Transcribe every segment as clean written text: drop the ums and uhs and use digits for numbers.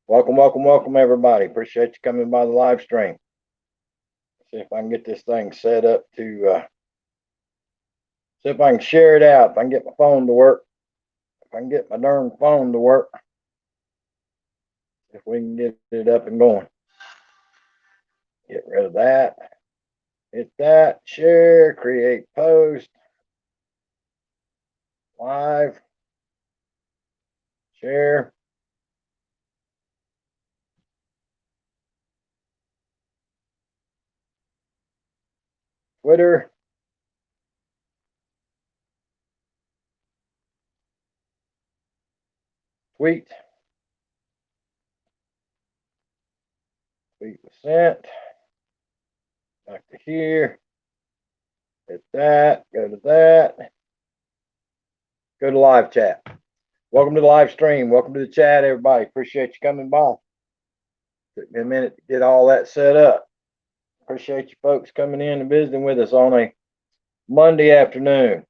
Welcome, welcome, welcome, everybody. Appreciate you coming by the live stream. See if I can get this thing set up to see if I can share it out. If I can get my phone to work. If I can get my darn phone to work. If we can get it up and going. Get rid of that. Hit that. Share. Create post. Live. Share. Twitter. Tweet. Tweet was sent. Back to here. Hit that. Go to that. Go to live chat. Welcome to the live stream. Welcome to the chat, everybody. Appreciate you coming by. Took me a minute to get all that set up. Appreciate you folks coming in and visiting with us on a Monday afternoon.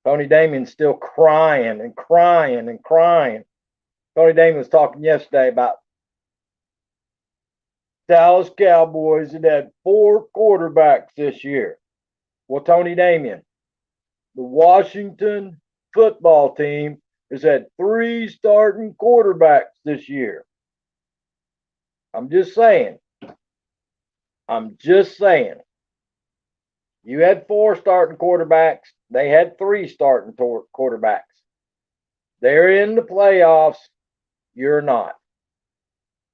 Tony Damien's still crying and crying and crying. Tony Damien was talking yesterday about Dallas Cowboys that had 4 quarterbacks this year. Well, Tony Damien, the Washington football team has had 3 starting quarterbacks this year. I'm just saying. You had 4 starting quarterbacks. They had 3 starting quarterbacks. They're in the playoffs. You're not.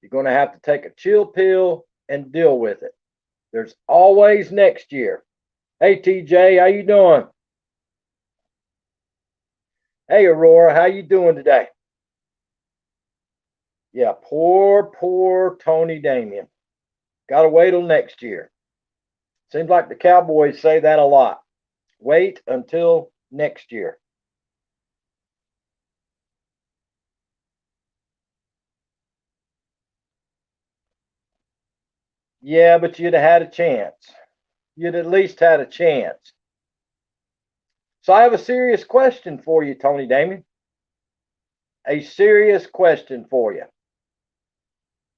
You're going to have to take a chill pill and deal with it. There's always next year. Hey, TJ, how you doing? Hey, Aurora, how you doing today? Yeah, poor Tony Damien. Got to wait till next year. Seems like the Cowboys say that a lot. Wait until next year. Yeah, but you'd have had a chance. You'd at least had a chance. So I have a serious question for you, Tony Damien. A serious question for you.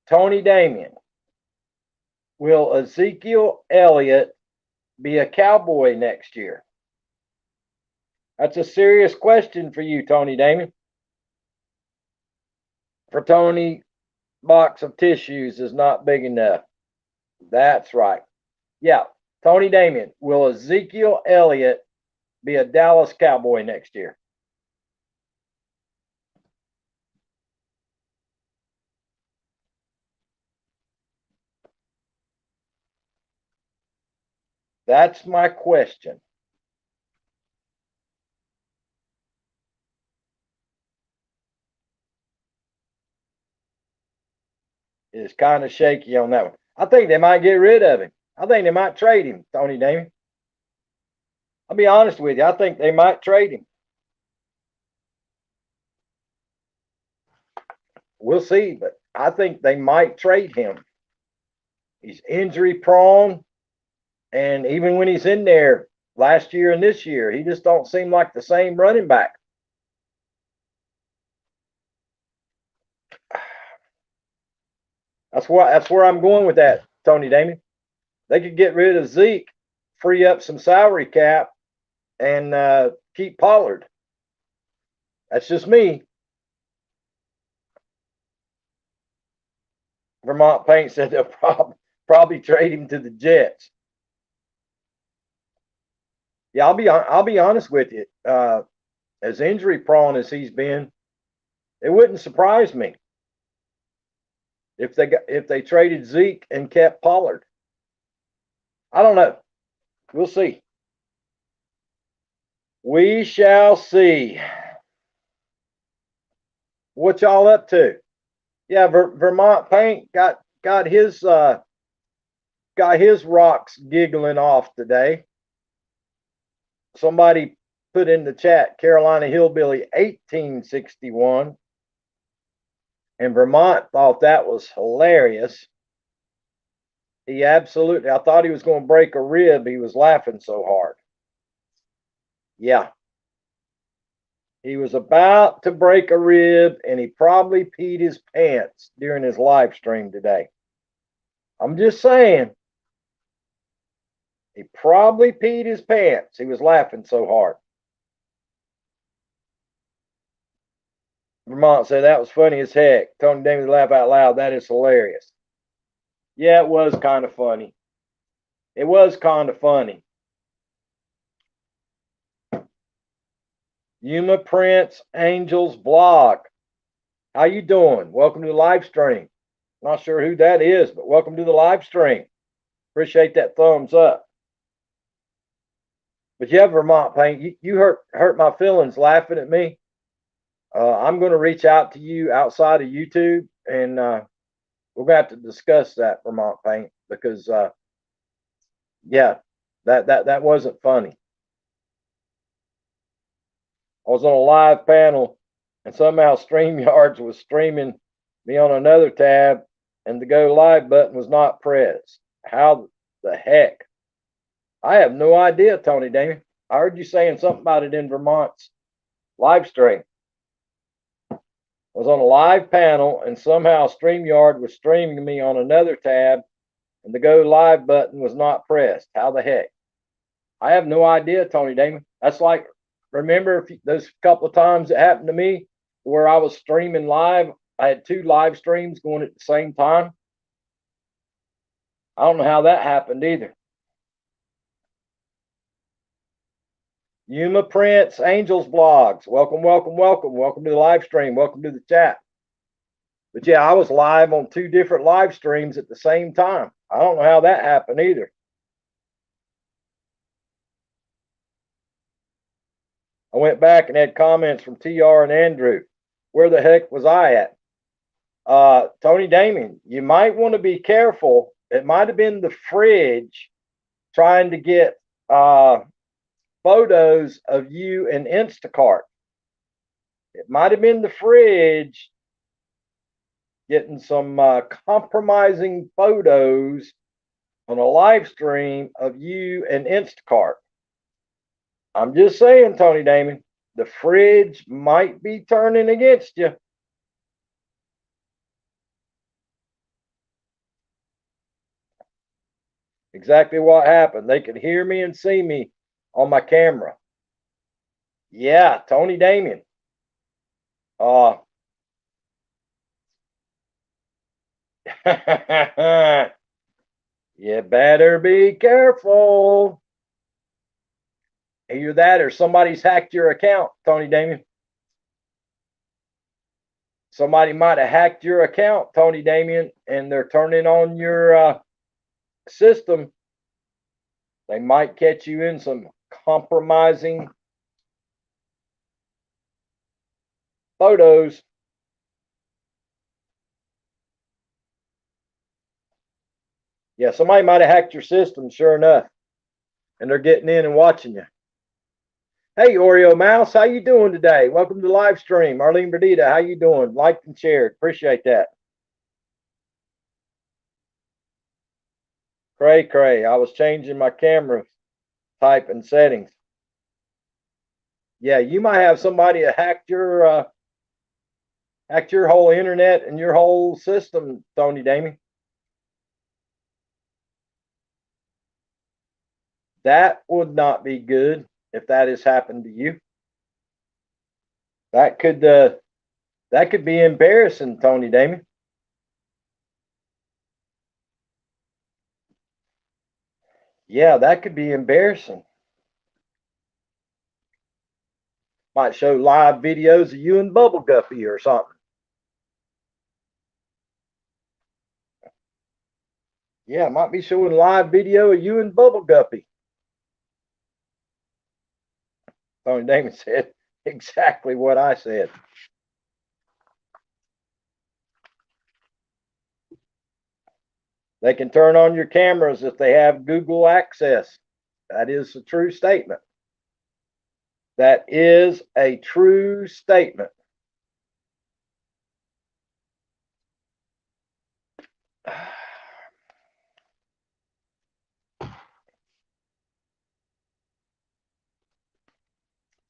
Tony Damien, will Ezekiel Elliott be a Cowboy next year? That's a serious question for you, Tony Damien. For Tony, box of tissues is not big enough. That's right. Yeah, Tony Damien, will Ezekiel Elliott be a Dallas Cowboy next year? That's my question. It's kind of shaky on that one. I think they might get rid of him. I think they might trade him, Tony Damien. I'll be honest with you. I think they might trade him. We'll see, but I think they might trade him. He's injury prone, and even when he's in there last year and this year, he just don't seem like the same running back. That's where I'm going with that, Tony Damien. They could get rid of Zeke, free up some salary cap, and keep Pollard. That's just me. Vermont Paint said they'll probably trade him to the Jets. Yeah, I'll be honest with you. As injury prone as he's been, it wouldn't surprise me if they traded Zeke and kept Pollard. I don't know. We'll see. We shall see. What y'all up to? Yeah, Vermont Paint got his rocks giggling off today. Somebody put in the chat Carolina Hillbilly 1861. And Vermont thought that was hilarious. He absolutely, I thought he was going to break a rib. He was laughing so hard. Yeah. He was about to break a rib and he probably peed his pants during his live stream today. I'm just saying. He probably peed his pants. He was laughing so hard. Vermont said that was funny as heck. Tony Davis laugh out loud. That is hilarious. Yeah, it was kind of funny. It was kind of funny. Yuma Prince Angels blog. How you doing? Welcome to the live stream. Not sure who that is, but welcome to the live stream. Appreciate that thumbs up. But yeah, Vermont Paint, you hurt my feelings laughing at me. I'm going to reach out to you outside of YouTube, and we're going to have to discuss that, Vermont Paint, because yeah, that wasn't funny. I was on a live panel, and somehow StreamYards was streaming me on another tab, and the go live button was not pressed. How the heck? I have no idea, Tony Damien. I heard you saying something about it in Vermont's live stream. I was on a live panel, and somehow StreamYard was streaming me on another tab, and the go live button was not pressed. How the heck? I have no idea, Tony Damon. That's like, remember those couple of times it happened to me where I was streaming live? I had 2 live streams going at the same time. I don't know how that happened either. Yuma Prince, Angels Blogs. Welcome, welcome, welcome. Welcome to the live stream. Welcome to the chat. But yeah, I was live on 2 different live streams at the same time. I don't know how that happened either. I went back and had comments from TR and Andrew. Where the heck was I at? Tony Damien, you might want to be careful. It might have been the fridge trying to get photos of you in Instacart. It might have been the fridge getting some compromising photos on a live stream of you and Instacart. I'm just saying, Tony Damien, the fridge might be turning against you. Exactly what happened. They could hear me and see me on my camera. Yeah, Tony Damien. You better be careful. Either that or somebody's hacked your account, Tony Damien. Somebody might have hacked your account, Tony Damien, and they're turning on your system. They might catch you in some compromising photos. Yeah, somebody might have hacked your system, sure enough, and they're getting in and watching you. Hey, Oreo Mouse, how you doing today? Welcome to the live stream. Arlene Berdita, how you doing? Liked and shared. Appreciate that. Cray. I was changing my camera type and settings. Yeah, you might have somebody that hacked your whole internet and your whole system, Tony Damien. That would not be good if that has happened to you. That could be embarrassing, Tony Damien. Yeah, that could be embarrassing. Might show live videos of you and Bubble Guppy or something. Yeah, might be showing live video of you and Bubble Guppy. Tony Damon said exactly what I said. They can turn on your cameras if they have Google access. That is a true statement. That is a true statement.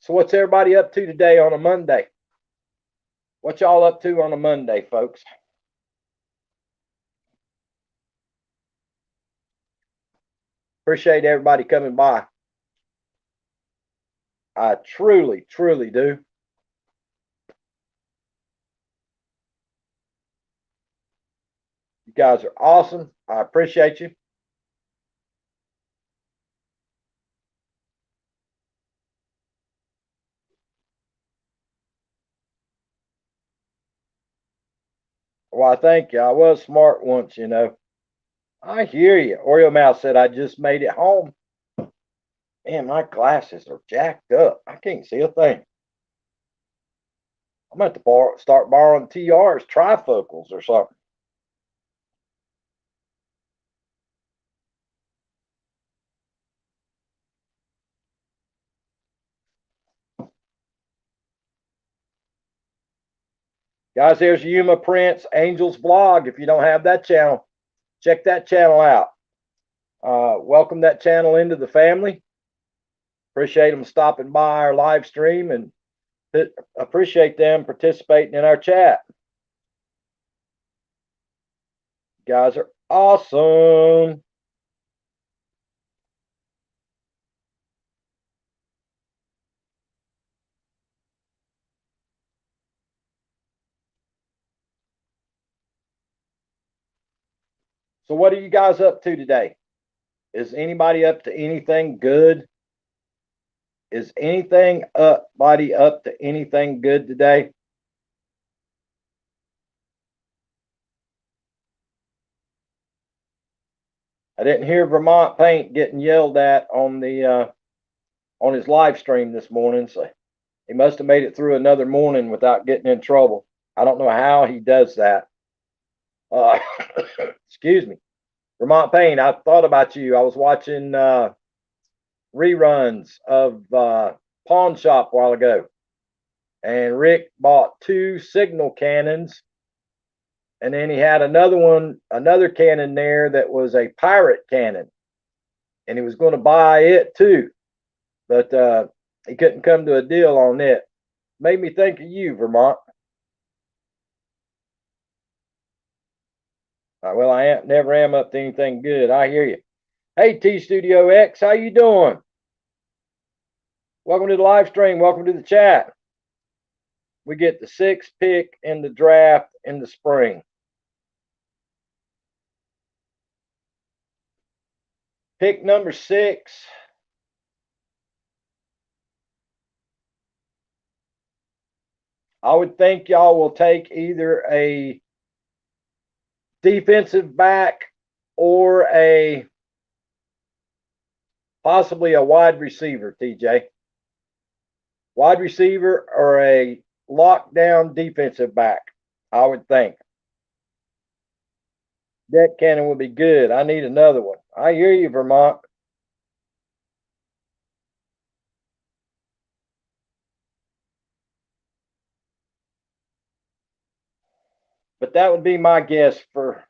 So what's everybody up to today on a Monday? What y'all up to on a Monday, folks? Appreciate everybody coming by. I truly, truly do. You guys are awesome. I appreciate you. Well, thank you. I was smart once, you know. I hear you. Oreo Mouse said I just made it home. Man, my glasses are jacked up. I can't see a thing. I'm going to have to start borrowing TR's trifocals or something. Guys, there's Yuma Prince, Angels Vlog. If you don't have that channel, check that channel out. Welcome that channel into the family. Appreciate them stopping by our live stream and appreciate them participating in our chat. You guys are awesome. So what are you guys up to today? Is anybody up to anything good? Is anybody up to anything good today? I didn't hear Vermont Paint getting yelled at on the on his live stream this morning, so he must have made it through another morning without getting in trouble. I don't know how he does that. Excuse me. Vermont Paint, I thought about you. I was watching reruns of Pawn Shop a while ago, and Rick bought 2 signal cannons, and then he had another cannon there that was a pirate cannon, and he was going to buy it too, but he couldn't come to a deal on it. Made me think of you, Vermont. Well, I never am up to anything good. I hear you. Hey, T Studio X, how you doing? Welcome to the live stream. Welcome to the chat. We get the 6th pick in the draft in the spring. Pick number 6. I would think y'all will take either a defensive back or possibly a wide receiver, TJ. Wide receiver or a lockdown defensive back, I would think. That cannon would be good. I need another one. I hear you, Vermont. But that would be my guess for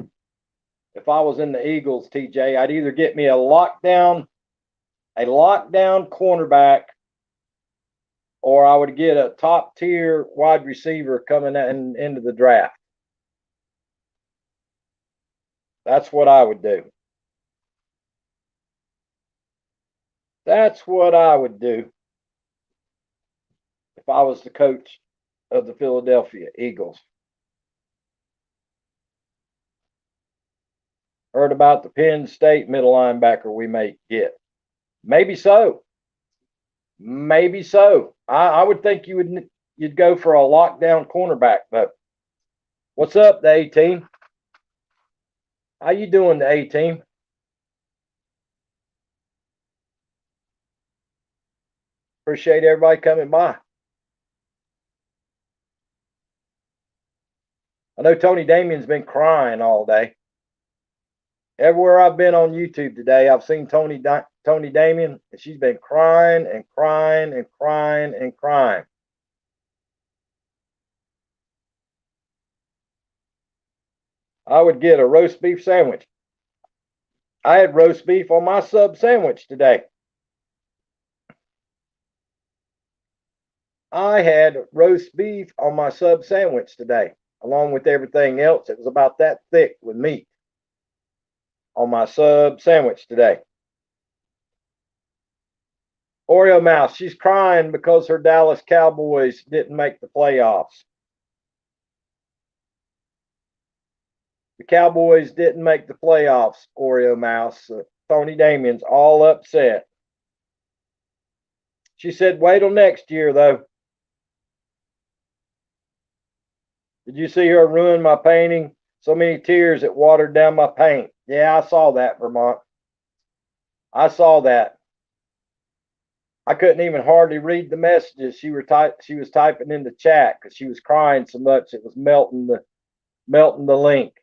if I was in the Eagles, TJ. I'd either get me a lockdown cornerback, or I would get a top tier wide receiver coming into the draft. That's what I would do. That's what I would do if I was the coach of the Philadelphia Eagles. Heard about the Penn State middle linebacker we may get. Maybe so. Maybe so. I would think you'd go for a lockdown cornerback, but what's up, the A team? How you doing, the A team? Appreciate everybody coming by. I know Tony Damien's been crying all day. Everywhere I've been on YouTube today, I've seen Tony Damien, and she's been crying and crying and crying and crying. I would get a roast beef sandwich. I had roast beef on my sub sandwich today. I had roast beef on my sub sandwich today, along with everything else. It was about that thick with meat on my sub sandwich today. Oreo Mouse, she's crying because her Dallas Cowboys didn't make the playoffs. The Cowboys didn't make the playoffs, Oreo Mouse. Tony Damien's all upset. She said, wait till next year, though. Did you see her ruin my painting? So many tears it watered down my paint. Yeah, I saw that, Vermont. I saw that. I couldn't even hardly read the messages she was typing in the chat because she was crying so much it was melting the link.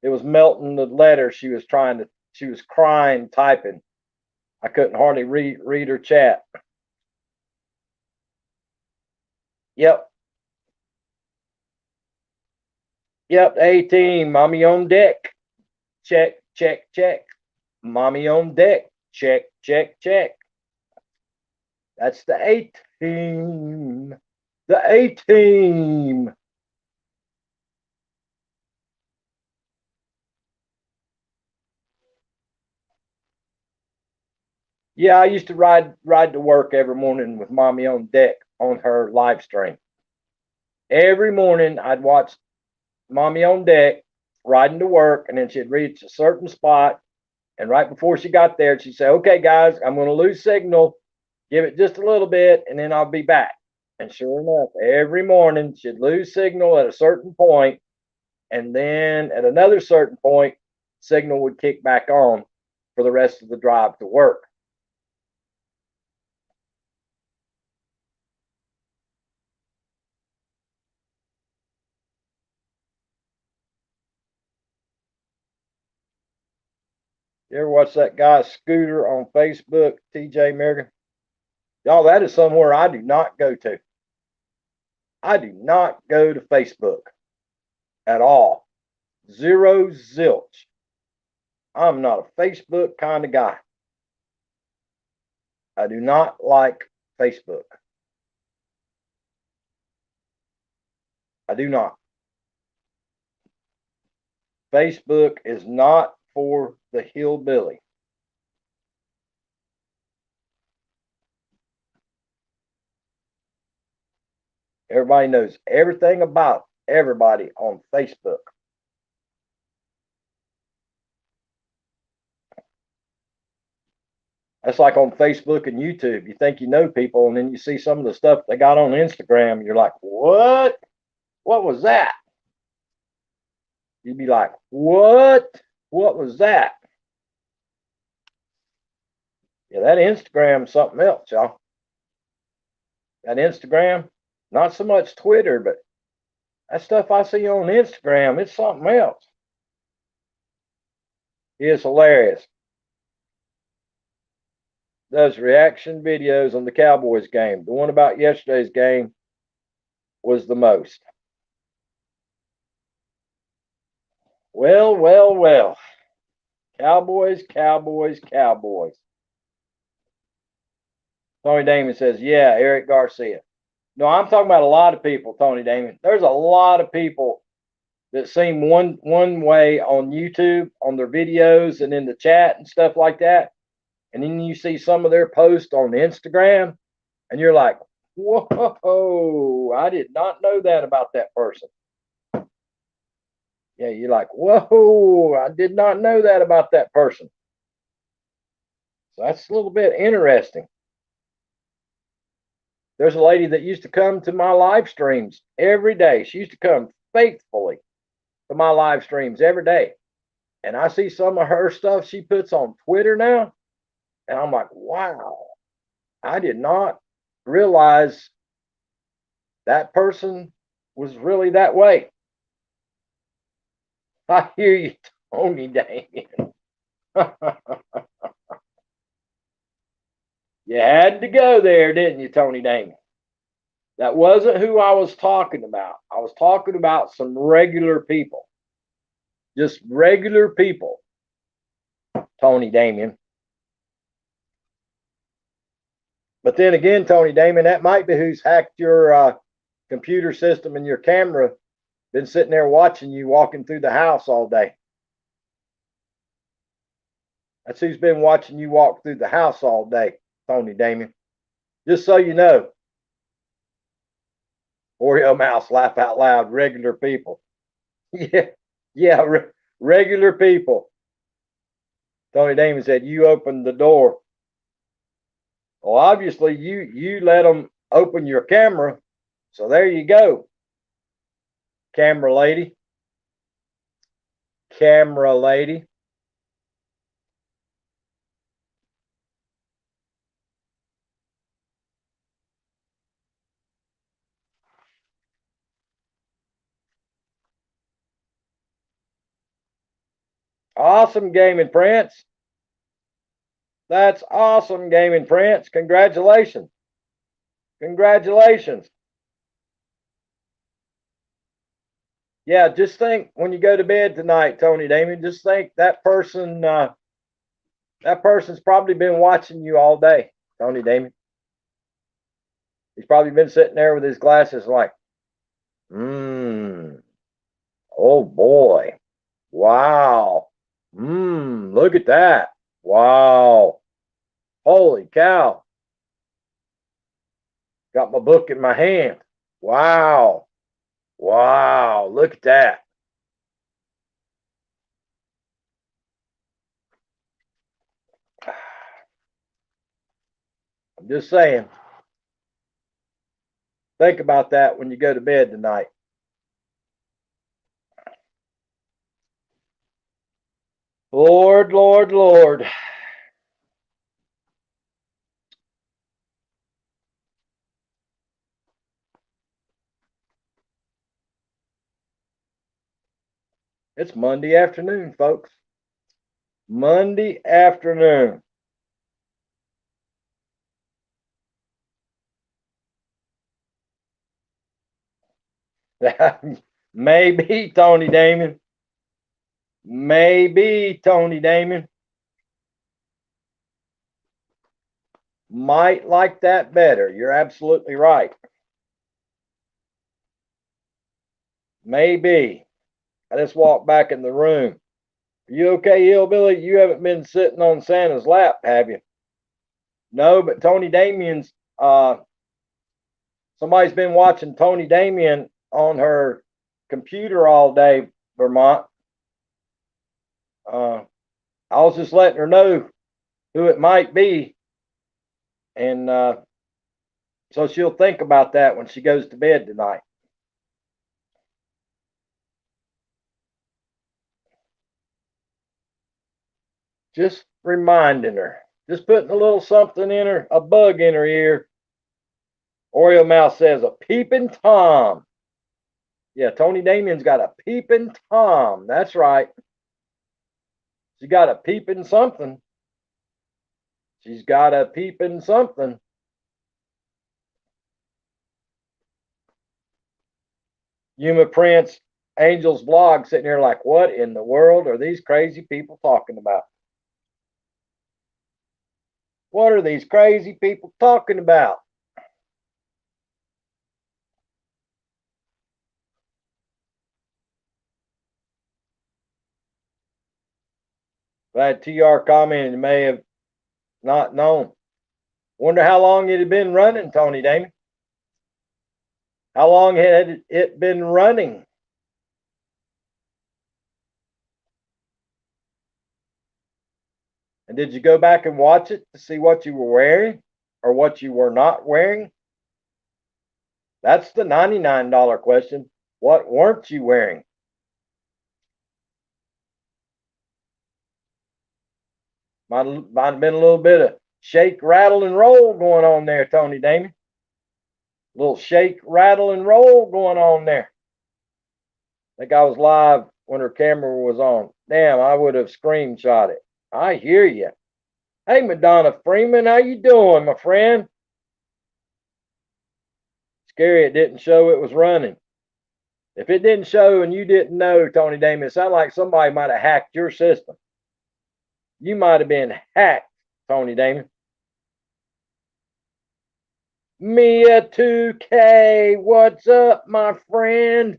It was melting the letter she was crying typing. I couldn't hardly read her chat. Yep. Yep, A-team, mommy on deck. Check, check, check. Mommy on deck. Check, check, check. That's the A-team. The A-team. Yeah, I used to ride to work every morning with mommy on deck on her live stream. Every morning I'd watch mommy on deck riding to work, and then she'd reach a certain spot, and right before she got there, she'd say, okay, guys, I'm going to lose signal. Give it just a little bit, and then I'll be back. And sure enough, every morning she'd lose signal at a certain point, and then at another certain point, signal would kick back on for the rest of the drive to work. You ever watch that guy Scooter on Facebook, TJ American? Y'all, that is somewhere I do not go to. I do not go to Facebook at all. Zero zilch. I'm not a Facebook kind of guy. I do not like Facebook. I do not. Facebook is not for the hillbilly. Everybody knows everything about everybody on Facebook. That's like on Facebook and YouTube. You think you know people, and then you see some of the stuff they got on Instagram. You're like, what? What was that? You'd be like, what? What was that? Yeah, that Instagram's something else, y'all. That Instagram, not so much Twitter, but that stuff I see on Instagram, it's something else. It's hilarious. Does reaction videos on the Cowboys game. The one about yesterday's game was the most. Well, well, well. Cowboys, Cowboys, Cowboys. Tony Damon says, yeah, Eric Garcia. No, I'm talking about a lot of people, Tony Damon. There's a lot of people that seem one way on YouTube, on their videos and in the chat and stuff like that. And then you see some of their posts on Instagram, and you're like, whoa, I did not know that about that person. Yeah, you're like, whoa, I did not know that about that person. So that's a little bit interesting. There's a lady that used to come to my live streams every day. She used to come faithfully to my live streams every day. And I see some of her stuff she puts on Twitter now. And I'm like, wow, I did not realize that person was really that way. I hear you, Tony Damien. You had to go there, didn't you, Tony Damien? That wasn't who I was talking about. I was talking about some regular people. Just regular people, Tony Damien. But then again, Tony Damon, that might be who's hacked your computer system and your camera, been sitting there watching you walking through the house all day. That's who's been watching you walk through the house all day, Tony Damon. Just so you know. Oreo Mouse, laugh out loud. Regular people. Yeah, regular people. Tony Damon said, you opened the door. Well, obviously, you let them open your camera. So there you go. Camera lady. Camera lady. Awesome, Gaming Prince. That's awesome, Gaming Prince. Congratulations. Congratulations. Yeah, just think when you go to bed tonight, Tony Damon, just think that person's probably been watching you all day, Tony Damon. He's probably been sitting there with his glasses like, oh boy. Wow. Look at that. Wow. Holy cow. Got my book in my hand. Wow. Wow. Look at that. I'm just saying. Think about that when you go to bed tonight. Lord, Lord, Lord. It's Monday afternoon, folks. Monday afternoon. Maybe, Tony Damon. Maybe, Tony Damon. Might like that better. You're absolutely right. Maybe. I just walked back in the room. Are you okay, Hillbilly? You haven't been sitting on Santa's lap, have you? No, but Tony Damien's somebody's been watching Tony Damien on her computer all day, Vermont. I was just letting her know who it might be. And so she'll think about that when she goes to bed tonight. Just reminding her. Just putting a little something in her, a bug in her ear. Oreo Mouse says a peeping Tom. Yeah, Tony Damien's got a peeping Tom. That's right. She got a peeping something. She's got a peeping something. Yuma Prince, Angel's blog, sitting here like, what in the world are these crazy people talking about? What are these crazy people talking about? Glad TR commented, you may have not known. Wonder how long it had been running, Tony Damon. How long had it been running? And did you go back and watch it to see what you were wearing or what you were not wearing? That's the $99 question. What weren't you wearing? Might have been a little bit of shake, rattle, and roll going on there, Tony Damon. A little shake, rattle, and roll going on there. I think I was live when her camera was on. Damn, I would have screenshot it. I hear you. Hey, Madonna Freeman, how you doing, my friend? Scary it didn't show it was running. If it didn't show and you didn't know, Tony Damon, it sounded like somebody might have hacked your system. You might have been hacked, Tony Damon. Mia 2K, what's up, my friend?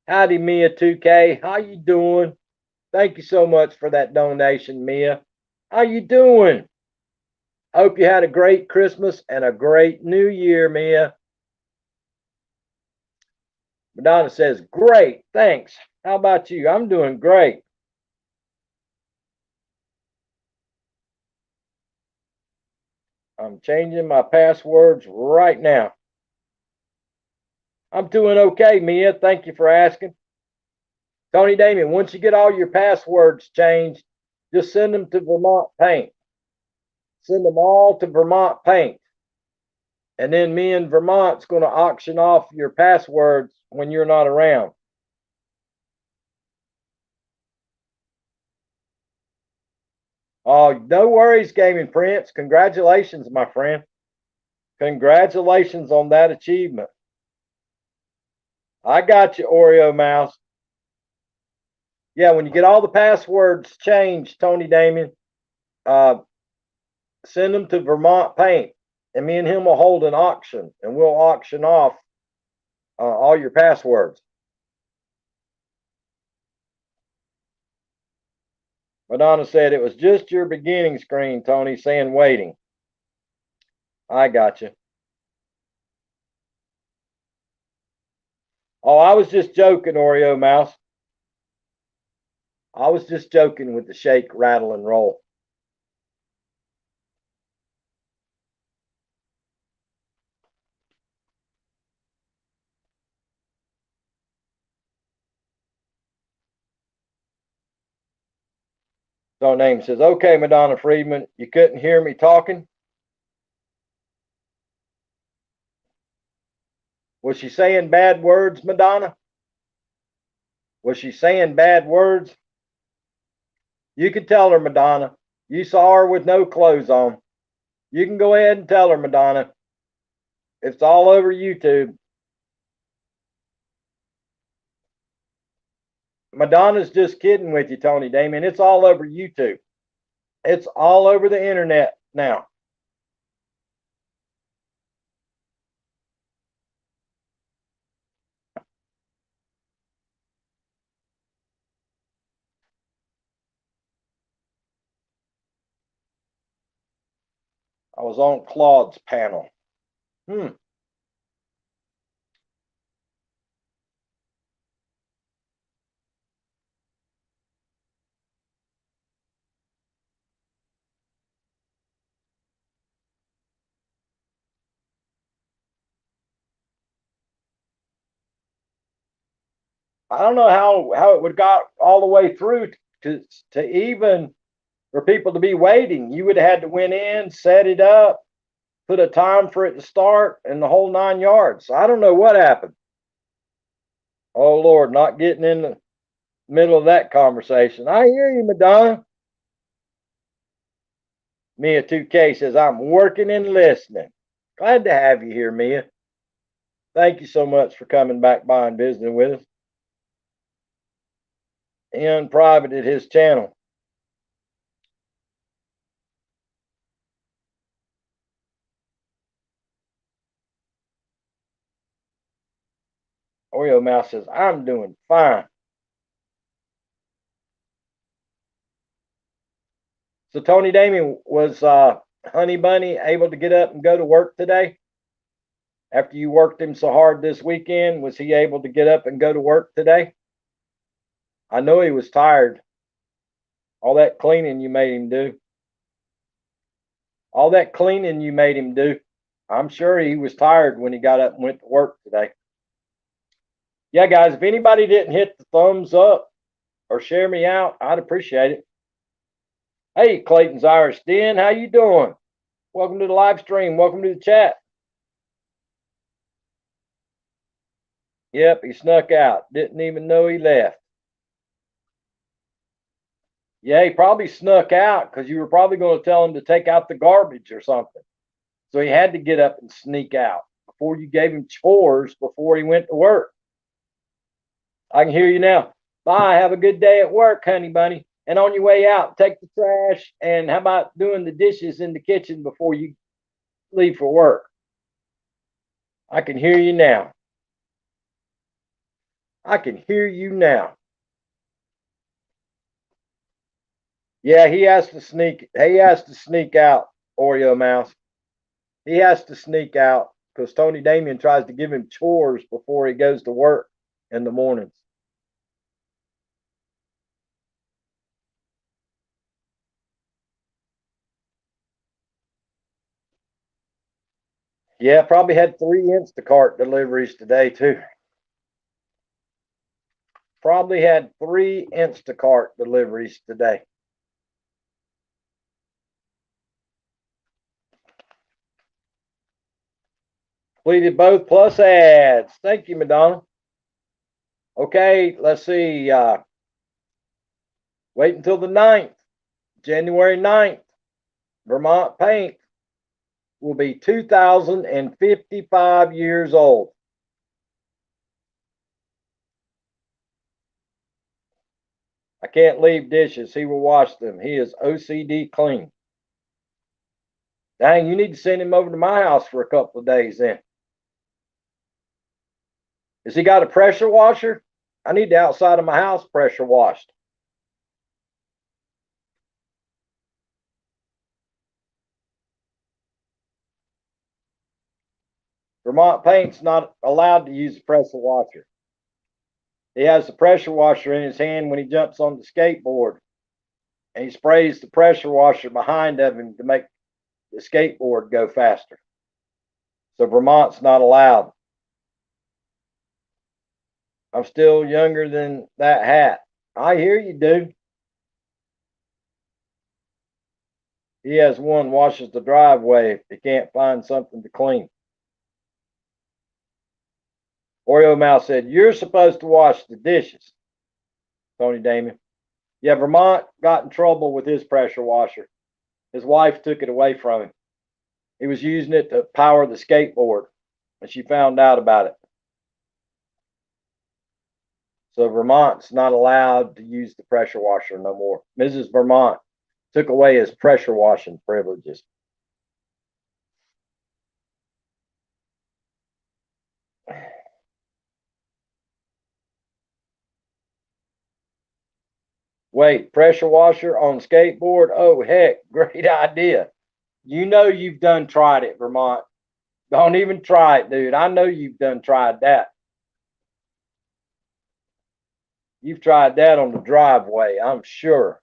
Howdy, Mia 2K. How you doing? Thank you so much for that donation, Mia. How you doing? Hope you had a great Christmas and a great New Year, Mia. Madonna says, great, thanks. How about you? I'm doing great. I'm changing my passwords right now. I'm doing okay, Mia. Thank you for asking. Tony Damien, once you get all your passwords changed, just send them to Vermont Paint. Send them all to Vermont Paint. And then me and Vermont's going to auction off your passwords when you're not around. Oh, no worries, Gaming Prince. Congratulations, my friend. Congratulations on that achievement. I got you, Oreo Mouse. Yeah, when you get all the passwords changed, Tony Damien, uh, send them to Vermont Paint, and me and him will hold an auction, and we'll auction off all your passwords. Madonna said it was just your beginning screen, Tony, saying waiting. I got you. Oh, I was just joking, Oreo Mouse. I was just joking with the shake, rattle, and roll. So name says, okay, Madonna Friedman, you couldn't hear me talking? Was she saying bad words, Madonna? Was she saying bad words? You can tell her, Madonna. You saw her with no clothes on. You can go ahead and tell her, Madonna. It's all over YouTube. Madonna's just kidding with you, Tony Damien. It's all over YouTube. It's all over the internet now. I was on Claude's panel. I don't know how it would got all the way through to even for people to be waiting. You would have had to went in, set it up, put a time for it to start, and the whole 9 yards. I don't know what happened. Oh Lord, not getting in the middle of that conversation. I hear you, Madonna. Mia 2K says, I'm working and listening. Glad to have you here, Mia. Thank you so much for coming back by and visiting with us. In private at his channel. Oreo Mouse says, I'm doing fine. So Tony Damien, was Honey Bunny able to get up and go to work today? After you worked him so hard this weekend, was he able to get up and go to work today? I know he was tired. All that cleaning you made him do. All that cleaning you made him do. I'm sure he was tired when he got up and went to work today. Yeah, guys, if anybody didn't hit the thumbs up or share me out, I'd appreciate it. Hey, Clayton's Irish Den, how you doing? Welcome to the live stream. Welcome to the chat. Yep, he snuck out. Didn't even know he left. Yeah, he probably snuck out because you were probably going to tell him to take out the garbage or something. So he had to get up and sneak out before you gave him chores before he went to work. I can hear you now. Bye. Have a good day at work, honey bunny. And on your way out, take the trash. And how about doing the dishes in the kitchen before you leave for work? I can hear you now. I can hear you now. Yeah, he has to sneak. He has to sneak out, Oreo Mouse. He has to sneak out because Tony Damien tries to give him chores before he goes to work in the mornings. Yeah, probably had 3 Instacart deliveries today too. Probably had 3 Instacart deliveries today. Completed both plus ads. Thank you, Madonna. Okay, let's see. Wait until the 9th, January 9th. Vermont Paint will be 2,055 years old. I can't leave dishes. He will wash them. He is OCD clean. Dang, you need to send him over to my house for a couple of days then. Has he got a pressure washer? I need the outside of my house pressure washed. Vermont Paint's not allowed to use a pressure washer. He has the pressure washer in his hand when he jumps on the skateboard, and he sprays the pressure washer behind of him to make the skateboard go faster. So Vermont's not allowed. I'm still younger than that hat. I hear you, dude. He has one washes the driveway if he can't find something to clean. Oreo Mouse said, "You're supposed to wash the dishes." Tony Damien. Yeah, Vermont got in trouble with his pressure washer. His wife took it away from him. He was using it to power the skateboard, and she found out about it. So Vermont's not allowed to use the pressure washer no more. Mrs. Vermont took away his pressure washing privileges. Wait, pressure washer on skateboard? Oh, heck, great idea. You know you've done tried it, Vermont. Don't even try it, dude. I know you've done tried that. You've tried that on the driveway, I'm sure.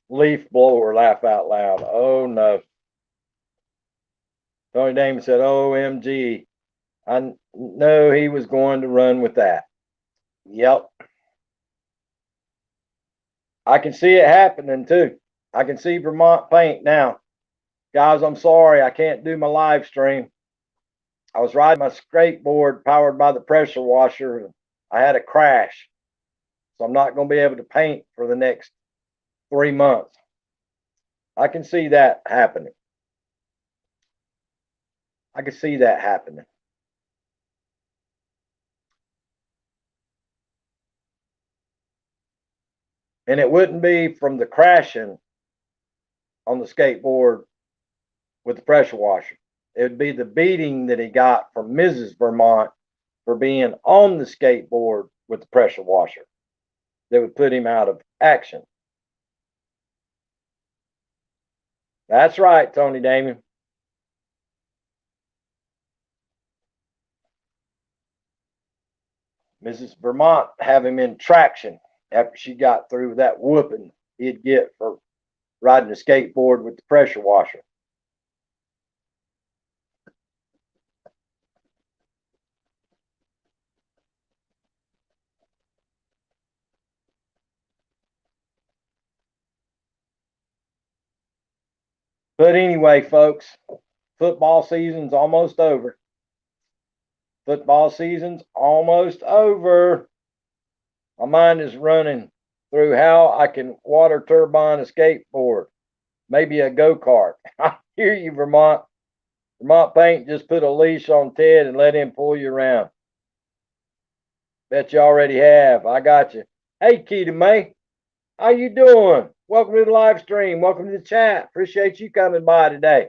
Leaf blower, laugh out loud. Oh no. Tony Damon said, OMG. I know he was going to run with that. Yep. I can see it happening too. I can see Vermont Paint now. Guys, I'm sorry I can't do my live stream. I was riding my skateboard powered by the pressure washer and I had a crash. So I'm not going to be able to paint for the next 3 months. I can see that happening. I can see that happening. And it wouldn't be from the crashing on the skateboard with the pressure washer. It would be the beating that he got from Mrs. Vermont for being on the skateboard with the pressure washer that would put him out of action. That's right, Tony Damien. Mrs. Vermont have him in traction after she got through that whooping he'd get for riding a skateboard with the pressure washer. But anyway, folks, football season's almost over. Football season's almost over. My mind is running through how I can water turbine a skateboard, maybe a go-kart. I hear you, Vermont. Vermont Paint just put a leash on Ted and let him pull you around. Bet you already have. I got you. Hey, Keita May, how you doing? Welcome to the live stream. Welcome to the chat. Appreciate you coming by today.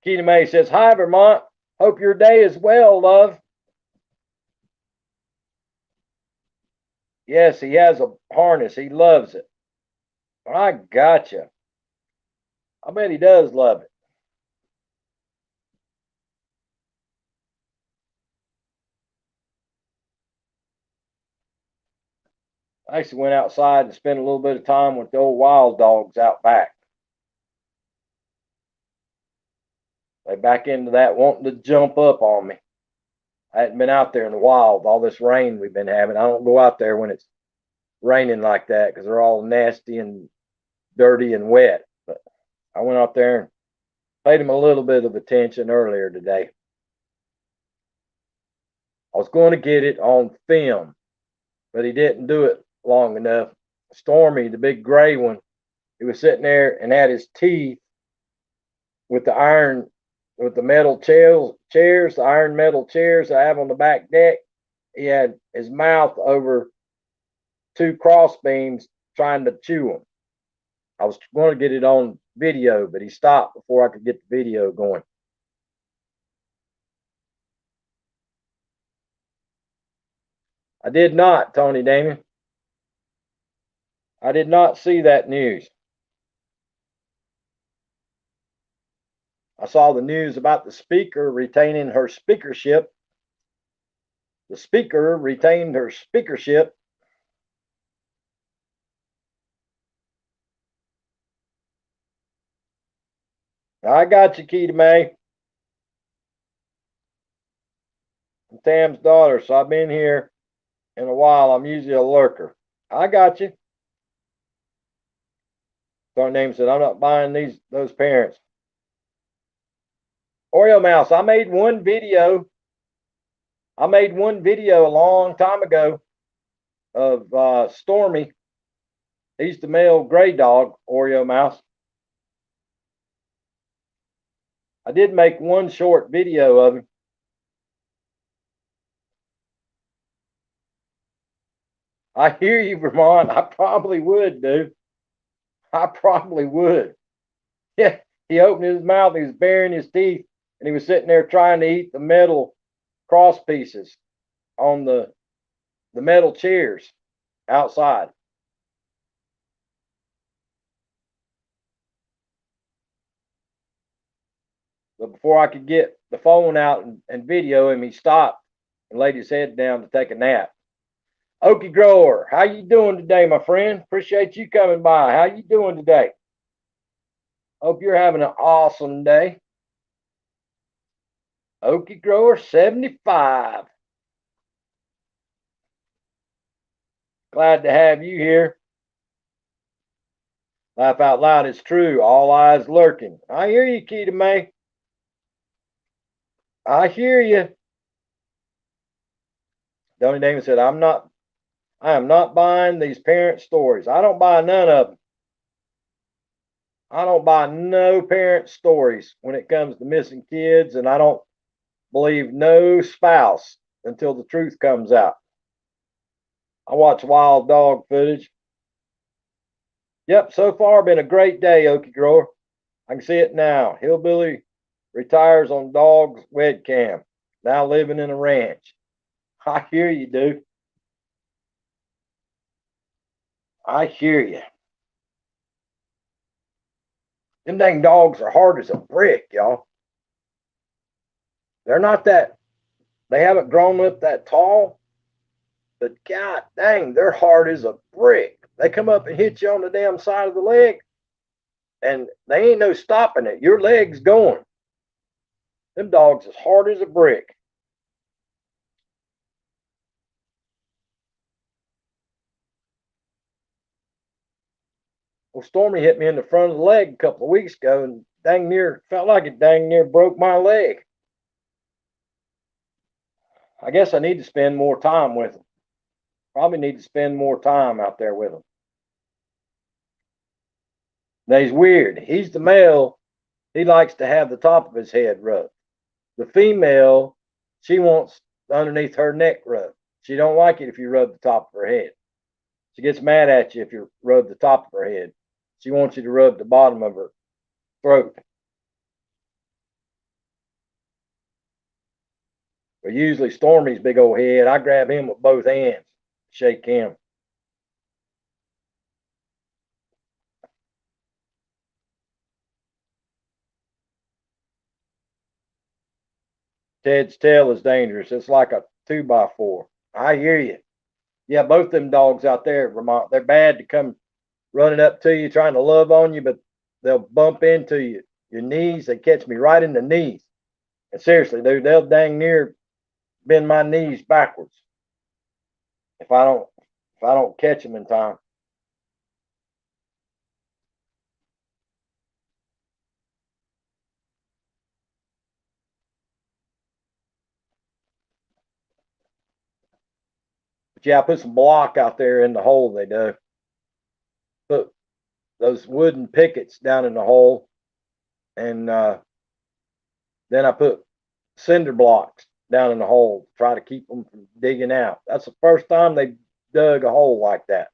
Keita May says, hi, Vermont. Hope your day is well, love. Yes, he has a harness. He loves it. I gotcha. I bet he does love it. I actually went outside and spent a little bit of time with the old wild dogs out back. They back into that wanting to jump up on me. I hadn't been out there in a while with all this rain we've been having. I don't go out there when it's raining like that because they're all nasty and dirty and wet. But I went out there and paid him a little bit of attention earlier today. I was going to get it on film, but he didn't do it long enough. Stormy, the big gray one, he was sitting there and had his teeth with the iron, with the metal chairs, the iron metal chairs I have on the back deck. He had his mouth over two cross beams trying to chew them. I was going to get it on video, but he stopped before I could get the video going. I did not, Tony Damon. I did not see that news. I saw the news about the speaker retaining her speakership. The speaker retained her speakership. I got you, Keita May. I'm Tam's daughter, so I've been here in a while. I'm usually a lurker. I got you. Tony Name said, I'm not buying those parents. Oreo Mouse, I made one video. I made one video a long time ago of Stormy. He's the male gray dog, Oreo Mouse. I did make one short video of him. I hear you, Vermont. I probably would, dude. I probably would. Yeah, he opened his mouth, he was baring his teeth, and he was sitting there trying to eat the metal cross pieces on the metal chairs outside. But before I could get the phone out and video him, he stopped and laid his head down to take a nap. Okie Grower, how you doing today, my friend? Appreciate you coming by. How you doing today? Hope you're having an awesome day. Okie Grower 75. Glad to have you here. Laugh out loud, it's true. All eyes lurking. I hear you, Keita May. I hear you. Donnie Damon said, I am not buying these parent stories. I don't buy none of them. I don't buy no parent stories when it comes to missing kids, and I don't believe no spouse until the truth comes out. I watch wild dog footage. Yep, so far been a great day, Okie Grower. I can see it now. Hillbilly retires on dog's webcam. Now living in a ranch. I hear you, dude. I hear you. Them dang dogs are hard as a brick, y'all. They're not that, they haven't grown up that tall, but god dang, they're hard as a brick. They come up and hit you on the damn side of the leg, and they ain't no stopping it. Your leg's going. Them dogs as hard as a brick. Well, Stormy hit me in the front of the leg a couple of weeks ago and felt like it dang near broke my leg. I guess I need to spend more time with him. Probably need to spend more time out there with him. Now he's weird. He's the male. He likes to have the top of his head rubbed. The female, she wants underneath her neck rubbed. She don't like it if you rub the top of her head. She gets mad at you if you rub the top of her head. She wants you to rub the bottom of her throat. But usually Stormy's big old head, I grab him with both hands, shake him. Ted's tail is dangerous. It's like a 2x4. I hear you. Yeah, both them dogs out there, Vermont, they're bad to come running up to you, trying to love on you, but they'll bump into you, your knees. They catch me right in the knees. And seriously, dude, they'll dang near bend my knees backwards if I don't catch them in time. But yeah, I put some block out there in the hole. They do. Put those wooden pickets down in the hole, and then I put cinder blocks down in the hole to try to keep them from digging out. That's the first time they dug a hole like that.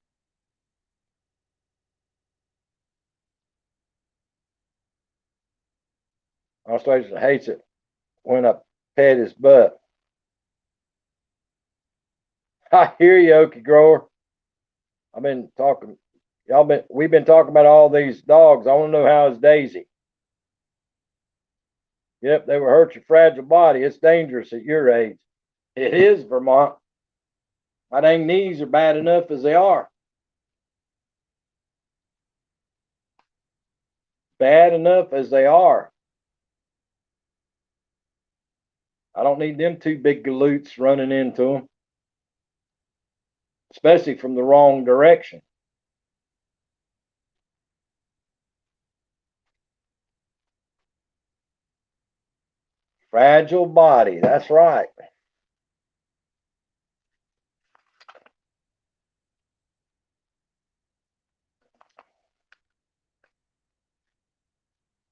Australia hates it when I pet his butt. I hear you, Okie Grower. I've been talking. We've been talking about all these dogs. I want to know how is Daisy. Yep, they will hurt your fragile body. It's dangerous at your age. It is, Vermont. My dang knees are bad enough as they are. Bad enough as they are. I don't need them two big galoots running into them, especially from the wrong direction. Fragile body. That's right.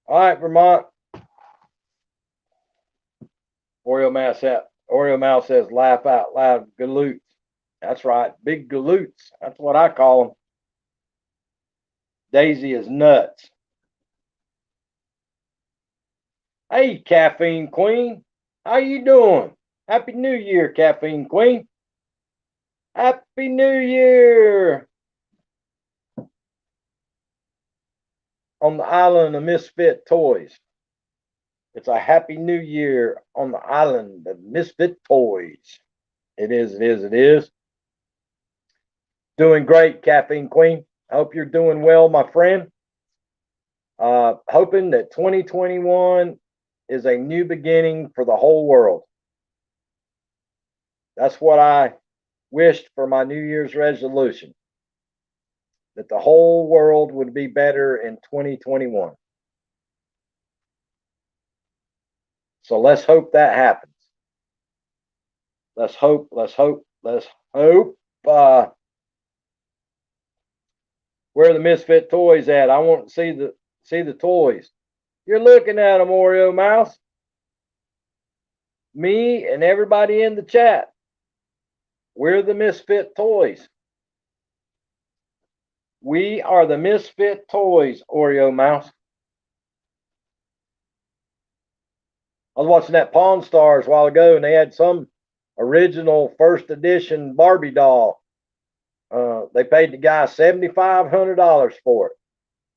All right, Vermont. Oreo Mouse says, laugh out loud, galoots. That's right, big galoots. That's what I call them. Daisy is nuts. Hey, Caffeine Queen. How you doing? Happy New Year, Caffeine Queen. Happy New Year. On the island of misfit toys. It's a Happy New Year on the island of misfit toys. It is, it is, it is. Doing great, Caffeine Queen. I hope you're doing well, my friend. Hoping that 2021 is a new beginning for the whole world. That's what I wished for my New Year's resolution, that the whole world would be better in 2021. So let's hope that happens. Let's hope, let's hope, let's hope. Where are the misfit toys at? I want to see the toys. You're looking at them, Oreo Mouse. Me and everybody in the chat. We're the misfit toys. We are the misfit toys, Oreo Mouse. I was watching that Pawn Stars a while ago, and they had some original first edition Barbie doll. They paid the guy $7,500 for it,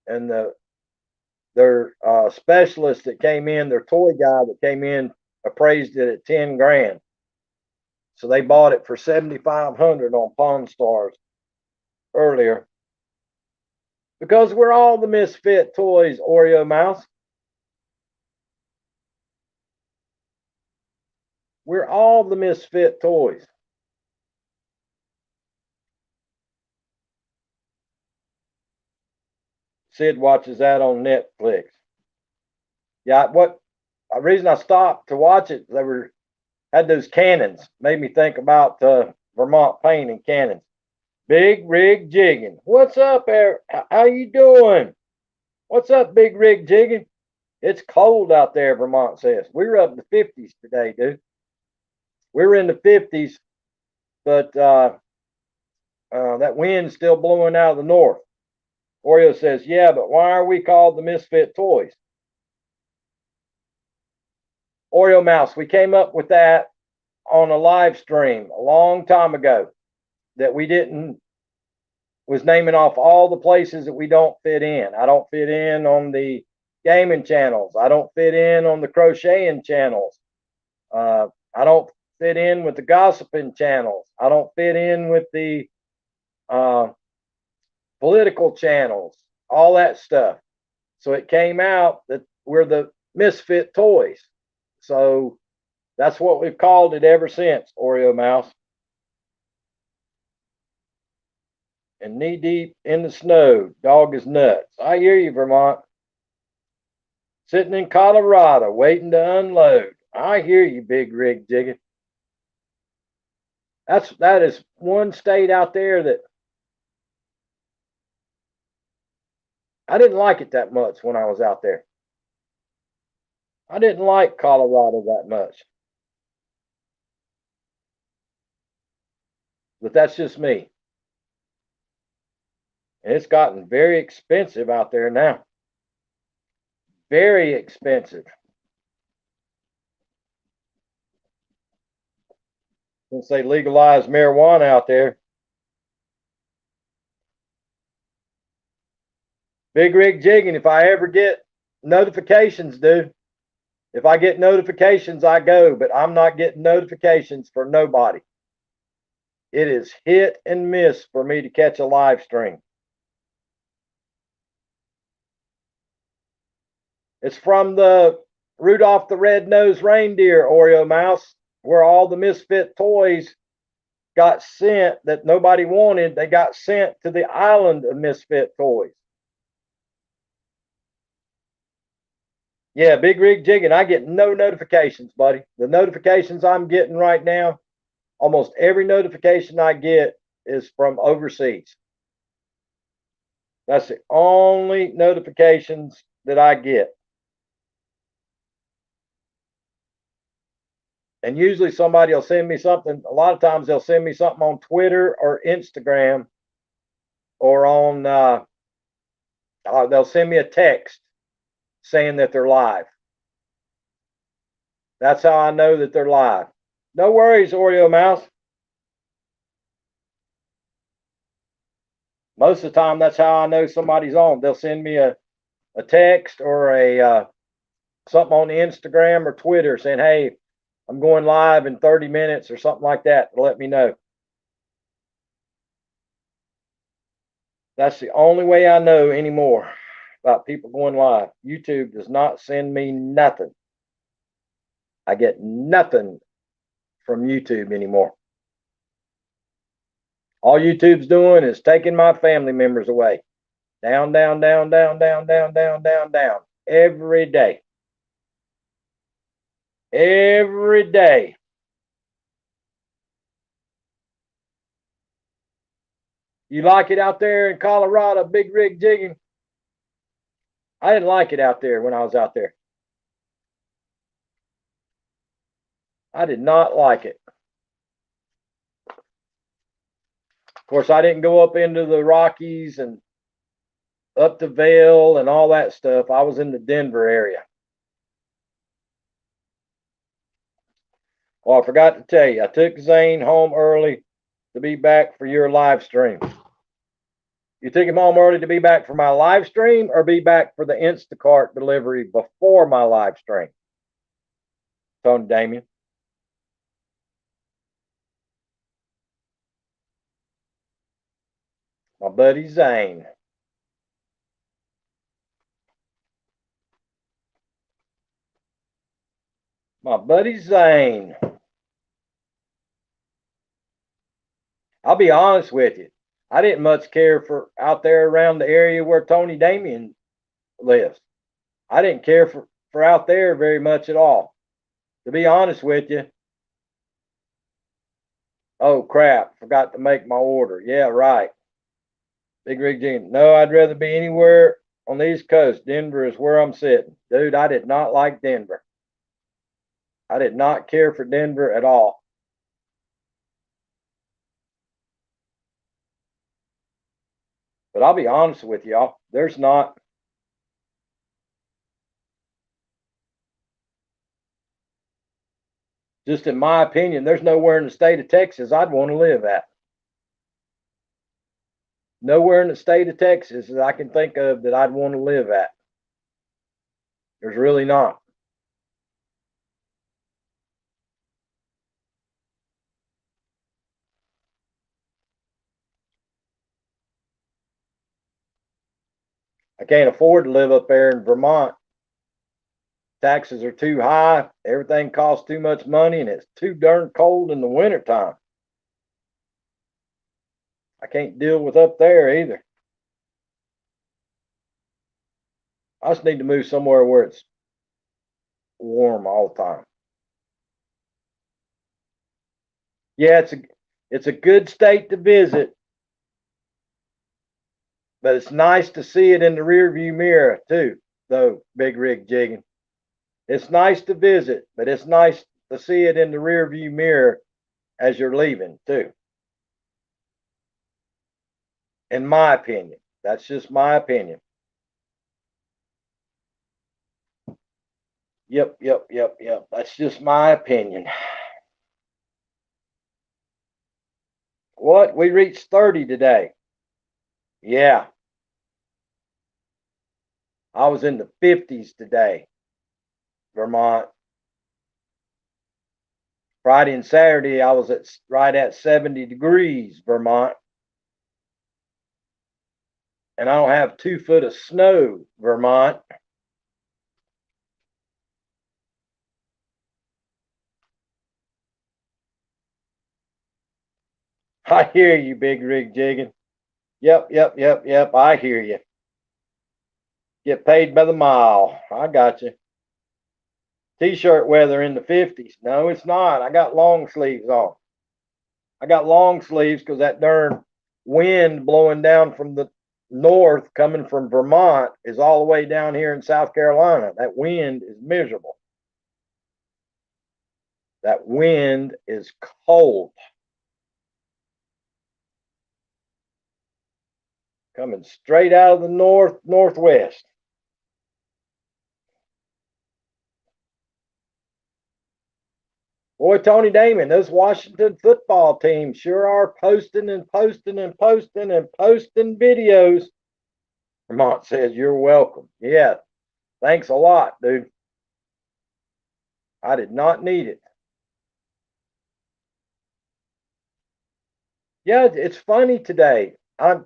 and their specialist that came in, their toy guy that came in, appraised it at 10 grand. So they bought it for $7,500 on Pawn Stars earlier. Because we're all the misfit toys, Oreo Mouse. We're all the misfit toys. Sid watches that on Netflix. Yeah, the reason I stopped to watch it, had those cannons. Made me think about Vermont Paint and cannons. Big Rig Jigging. What's up, Eric? How you doing? What's up, Big Rig Jigging? It's cold out there, Vermont says. We were up in the 50s today, dude. We were in the 50s, but that wind's still blowing out of the north. Oreo says, yeah, but why are we called the Misfit Toys? Oreo Mouse, we came up with that on a live stream a long time ago that was naming off all the places that we don't fit in. I don't fit in on the gaming channels. I don't fit in on the crocheting channels. I don't fit in with the gossiping channels. I don't fit in with the political channels, all that stuff. So it came out that we're the Misfit Toys. So that's what we've called it ever since, Oreo Mouse. And knee deep in the snow, dog is nuts. I hear you, Vermont. Sitting in Colorado, waiting to unload. I hear you, Big Rig Jigging. That is one state out there that I didn't like it that much when I was out there. I didn't like Colorado that much. But that's just me. And it's gotten very expensive out there now. Very expensive. Since they legalized marijuana out there. Big Rig Jigging, if I ever get notifications, dude. If I get notifications, I go, but I'm not getting notifications for nobody. It is hit and miss for me to catch a live stream. It's from the Rudolph the Red-Nosed Reindeer, Oreo Mouse, where all the Misfit toys got sent that nobody wanted. They got sent to the island of Misfit Toys. Yeah, Big Rig Jigging, I get no notifications, buddy. The notifications I'm getting right now, almost every notification I get is from overseas. That's the only notifications that I get. And usually somebody will send me something. A lot of times they'll send me something on Twitter or Instagram or on, they'll send me a text saying that they're live. That's how I know that they're live. No worries, Oreo Mouse. Most of the time, that's how I know somebody's on. They'll send me a text or a something on the Instagram or Twitter saying, hey, I'm going live in 30 minutes or something like that to let me know. That's the only way I know anymore about people going live. YouTube does not send me nothing. I get nothing from YouTube anymore. All YouTube's doing is taking my family members away. Down, down, down, down, down, down, down, down, down. Every day. Every day. You like it out there in Colorado, Big Rig Jigging? I didn't like it out there when I was out there. I did not like it. Of course, I didn't go up into the Rockies and up to Vail and all that stuff. I was in the Denver area. Well, I forgot to tell you, I took Zane home early to be back for your live stream. You took him home early to be back for my live stream or be back for the Instacart delivery before my live stream? Tony Damien. My buddy Zane. My buddy Zane. I'll be honest with you. I didn't much care for out there around the area where Tony Damien lives. I didn't care for out there very much at all. To be honest with you. Oh crap, forgot to make my order. Yeah, right. Big Rig Jean. No, I'd rather be anywhere on the East Coast. Denver is where I'm sitting. Dude, I did not like Denver. I did not care for Denver at all. But I'll be honest with y'all, there's not. Just in my opinion, there's nowhere in the state of Texas I'd want to live at. Nowhere in the state of Texas that I can think of that I'd want to live at. There's really not. I can't afford to live up there in Vermont. Taxes are too high. Everything costs too much money, and it's too darn cold in the wintertime. I can't deal with up there either. I just need to move somewhere where it's warm all the time. Yeah, it's a good state to visit, but it's nice to see it in the rear view mirror too, though, Big Rig Jigging. It's nice to visit, but it's nice to see it in the rear view mirror as you're leaving too. In my opinion. That's just my opinion. Yep. That's just my opinion. What? We reached 30 today. Yeah. I was in the 50s today, Vermont. Friday and Saturday, I was right at 70 degrees, Vermont. And I don't have 2 foot of snow, Vermont. I hear you, Big Rig Jigging. Yep. I hear you. Get paid by the mile. I got you. T-shirt weather in the 50s. No, it's not. I got long sleeves on. I got long sleeves because that darn wind blowing down from the north coming from Vermont is all the way down here in South Carolina. That wind is miserable. That wind is cold. Coming straight out of the northwest. Boy, Tony Damon, those Washington football teams sure are posting videos. Vermont says you're welcome. Yeah, thanks a lot, dude. I did not need it. Yeah, it's funny today. I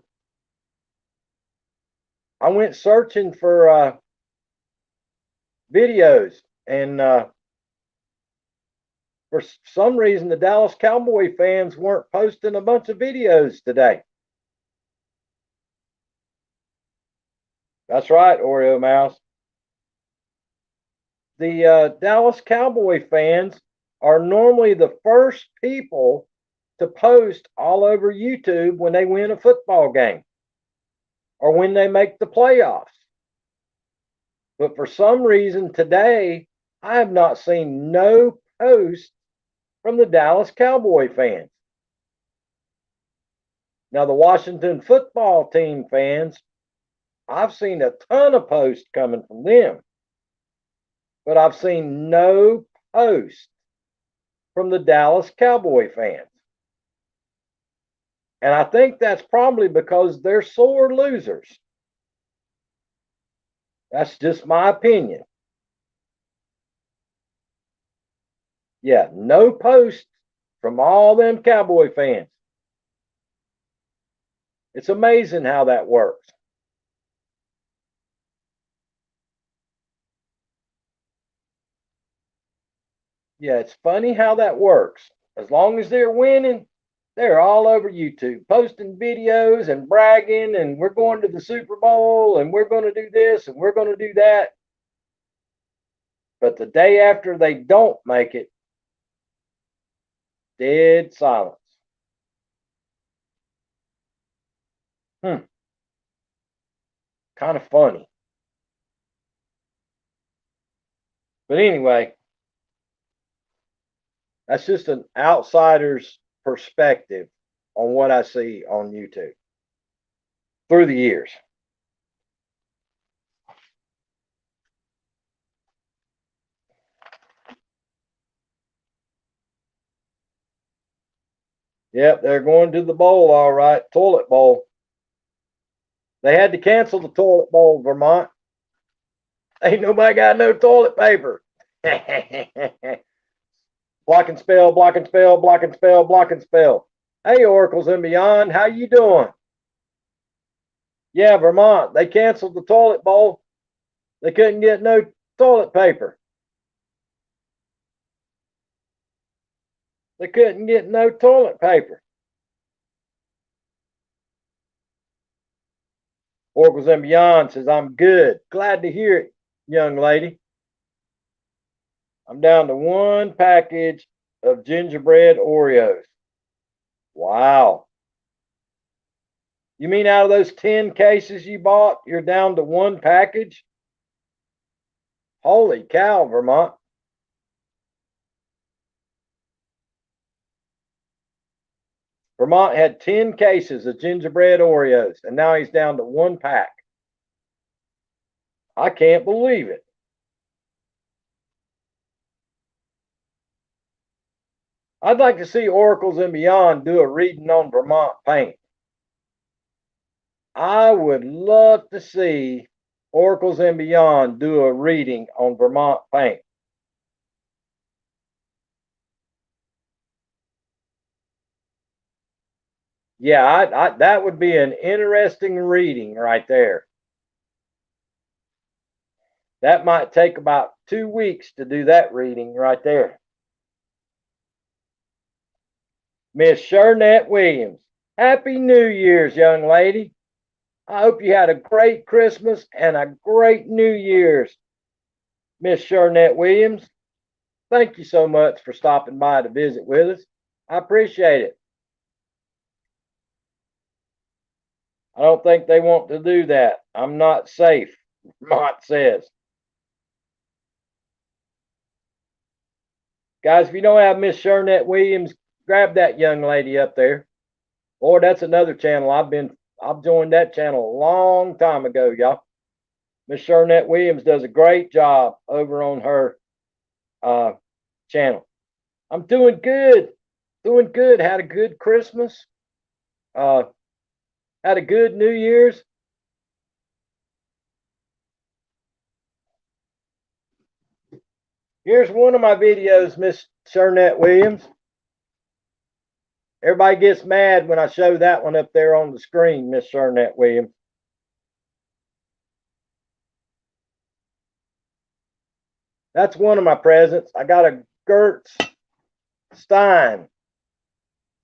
went searching for videos, and for some reason, the Dallas Cowboy fans weren't posting a bunch of videos today. That's right, Oreo Mouse. The Dallas Cowboy fans are normally the first people to post all over YouTube when they win a football game or when they make the playoffs. But for some reason today, I have not seen no post from the Dallas Cowboy fans. Now, the Washington football team fans, I've seen a ton of posts coming from them, but I've seen no post from the Dallas Cowboy fans. And I think that's probably because they're sore losers. That's just my opinion. Yeah, no posts from all them Cowboy fans. It's amazing how that works. Yeah, it's funny how that works. As long as they're winning, They're all over YouTube posting videos and bragging, and we're going to the Super Bowl and we're going to do this and we're going to do that. But the day after they don't make it, dead silence. Kind of funny. But anyway, that's just an outsider's perspective on what I see on YouTube through the years. Yep, they're going to the bowl, all right. Toilet bowl. They had to cancel the toilet bowl, Vermont. Ain't nobody got no toilet paper. Block and spell, block and spell, block and spell, block and spell. Hey, Oracles and Beyond, how you doing? Yeah, Vermont, they canceled the toilet bowl. They couldn't get no toilet paper. They couldn't get no toilet paper. Oracles and Beyond says, I'm good. Glad to hear it, young lady. I'm down to one package of gingerbread Oreos. Wow. You mean out of those 10 cases you bought, you're down to one package? Holy cow, Vermont. Vermont had 10 cases of gingerbread Oreos, and now he's down to one pack. I can't believe it. I'd like to see Oracles and Beyond do a reading on Vermont paint. I would love to see Oracles and Beyond do a reading on Vermont paint. Yeah, that would be an interesting reading right there. That might take about 2 weeks to do that reading right there. Miss Shernette Williams, Happy New Year's, young lady. I hope you had a great Christmas and a great New Year's, Miss Shernette Williams. Thank you so much for stopping by to visit with us. I appreciate it. I don't think they want to do that. I'm not safe, Mott says. Guys, if you don't have Miss Shernette Williams, grab that young lady up there. Lord, that's another channel. I've joined that channel a long time ago, y'all. Miss Shernette Williams does a great job over on her channel. I'm doing good. Doing good. Had a good Christmas. Had a good New Year's. Here's one of my videos, Miss Shernette Williams. Everybody gets mad when I show that one up there on the screen, Miss Shernette Williams. That's one of my presents. I got a Gertz Stein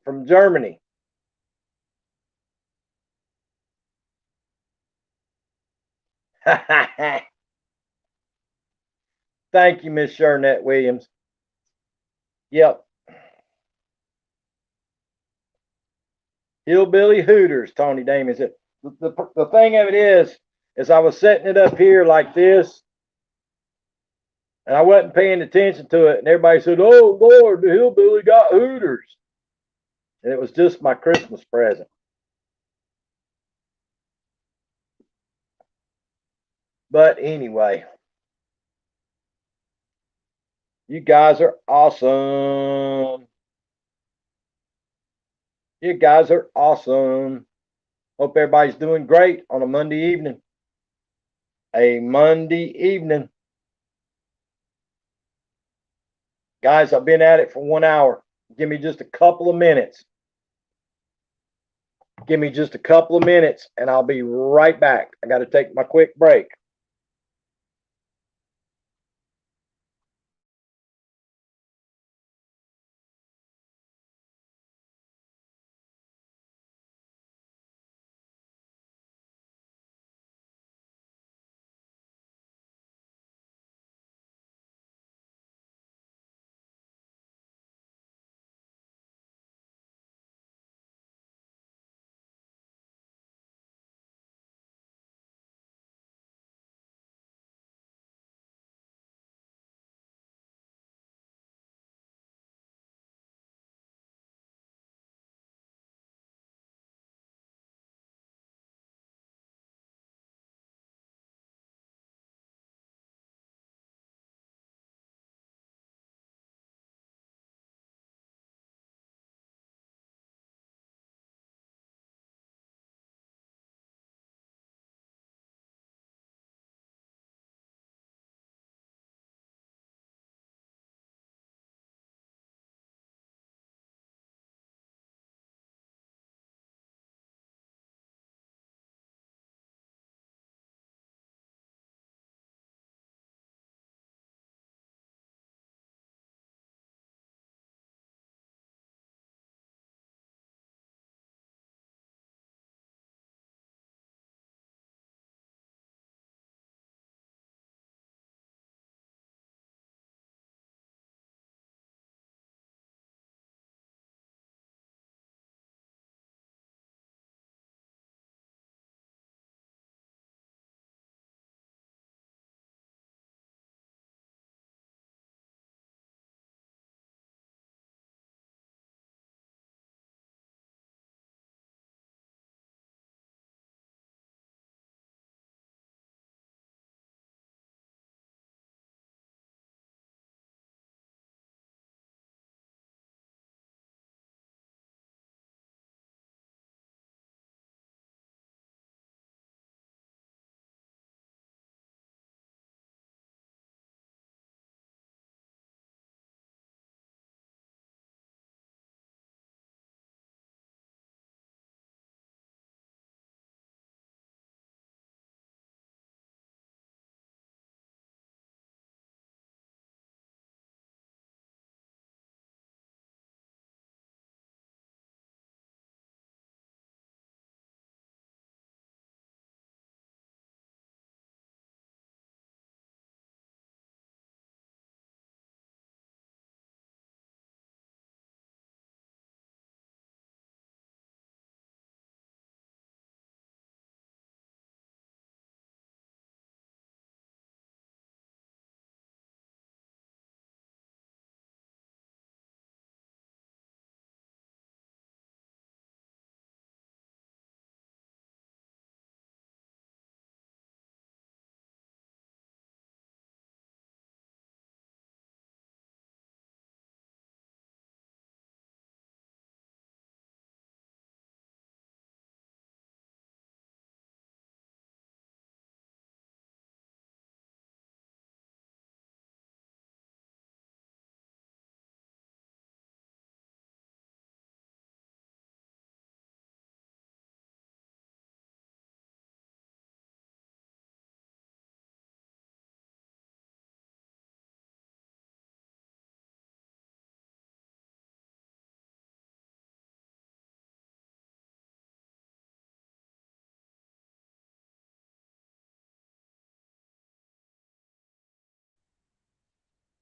from Germany. Thank you, Miss Shernette Williams. Yep. Hillbilly Hooters, Tony Damon said. The thing of it is I was setting it up here like this, and I wasn't paying attention to it, and everybody said, "Oh Lord, the hillbilly got Hooters," and it was just my Christmas present. But anyway, you guys are awesome. You guys are awesome. Hope everybody's doing great on a Monday evening. A Monday evening. Guys, I've been at it for 1 hour. Give me just a couple of minutes. Give me just a couple of minutes and I'll be right back. I got to take my quick break.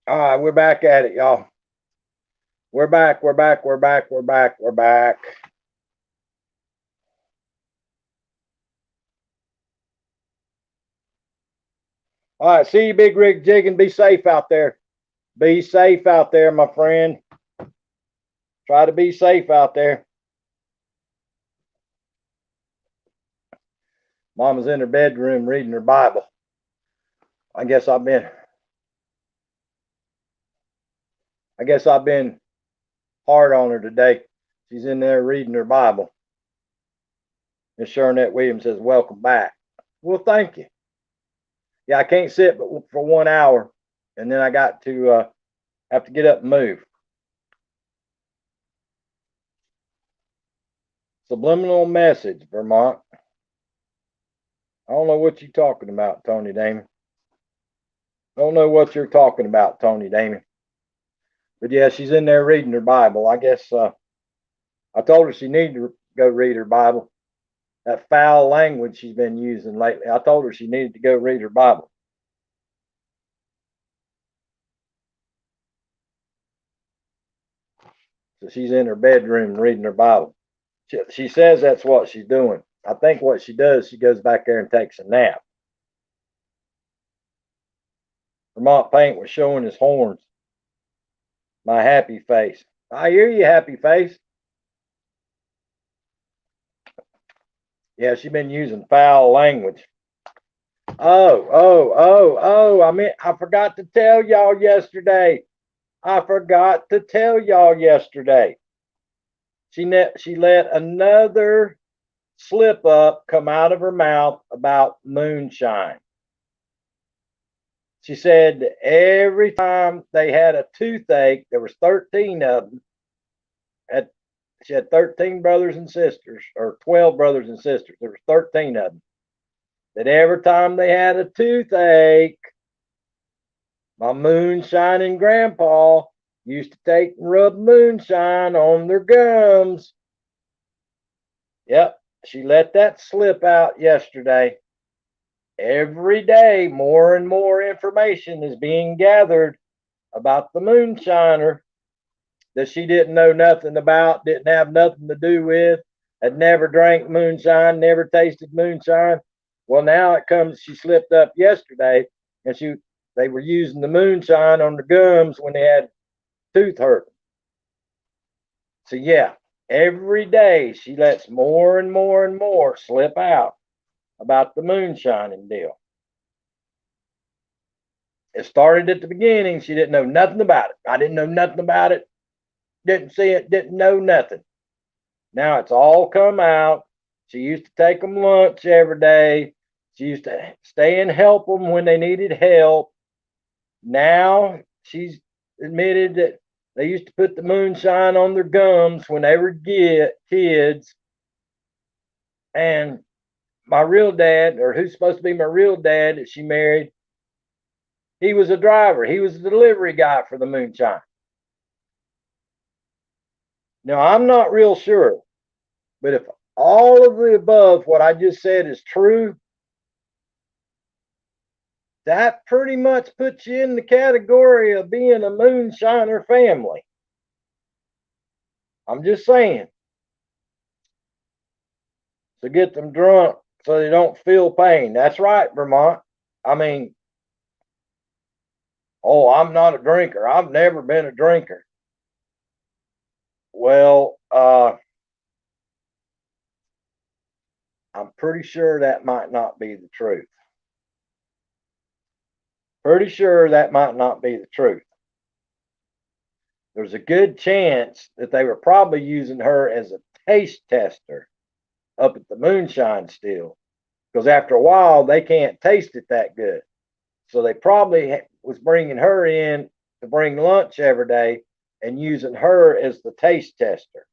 All right, we're back at it, y'all. We're back. We're back. We're back. We're back. We're back. All right, see you, Big Rig Jigging. Be safe out there. Be safe out there, my friend. Try to be safe out there. Mama's in her bedroom reading her Bible. I guess I've been hard on her today. She's in there reading her Bible. And Sharonette Williams says, "Welcome back." Well, thank you. Yeah, I can't sit but for 1 hour, and then I got to have to get up and move. Subliminal message, Vermont. I don't know what you're talking about, Tony Damon. I don't know what you're talking about, Tony Damon. But yeah, she's in there reading her Bible. I guess I told her she needed to go read her Bible. That foul language she's been using lately. I told her she needed to go read her Bible. So she's in her bedroom reading her Bible. She says that's what she's doing. I think what she does, she goes back there and takes a nap. Vermont Paint was showing his horns. My happy face. I hear you, happy face. Yeah, she's been using foul language. I forgot to tell y'all yesterday. I forgot to tell y'all yesterday. She let another slip up come out of her mouth about moonshine. She said every time they had a toothache, there was 13 of them. She had 13 brothers and sisters, or 12 brothers and sisters. There was 13 of them. That every time they had a toothache, my moonshining grandpa used to take and rub moonshine on their gums. Yep, she let that slip out yesterday. Every day, more and more information is being gathered about the moonshiner that she didn't know nothing about, didn't have nothing to do with, had never drank moonshine, never tasted moonshine. Well, now it comes, she slipped up yesterday and they were using the moonshine on the gums when they had tooth hurt. So yeah, every day she lets more and more and more slip out about the moonshining deal. It started at the beginning. She didn't know nothing about it. I didn't know nothing about it. Didn't see it. Didn't know nothing. Now it's all come out. She used to take them lunch every day. She used to stay and help them when they needed help. Now she's admitted that they used to put the moonshine on their gums when they were kids. And my real dad, or who's supposed to be my real dad that she married, he was a driver. He was a delivery guy for the moonshine. Now, I'm not real sure, but if all of the above, what I just said, is true, that pretty much puts you in the category of being a moonshiner family. I'm just saying. To get them drunk so they don't feel pain. That's right, Vermont. I mean, oh, I'm not a drinker. I've never been a drinker. Well, I'm pretty sure that might not be the truth. Pretty sure that might not be the truth. There's a good chance that they were probably using her as a taste tester up at the moonshine still, because after a while they can't taste it that good. So they probably was bringing her in to bring lunch every day and using her as the taste tester.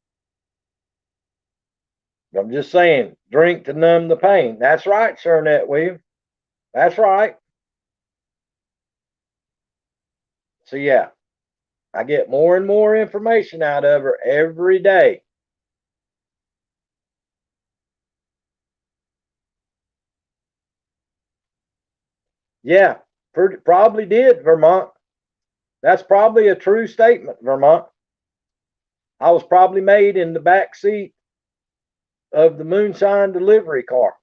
I'm just saying, drink to numb the pain. That's right, Sharonette Williams. That's right. So yeah, I get more and more information out of her every day. Yeah, probably did, Vermont. That's probably a true statement, Vermont. I was probably made in the back seat of the moonshine delivery car.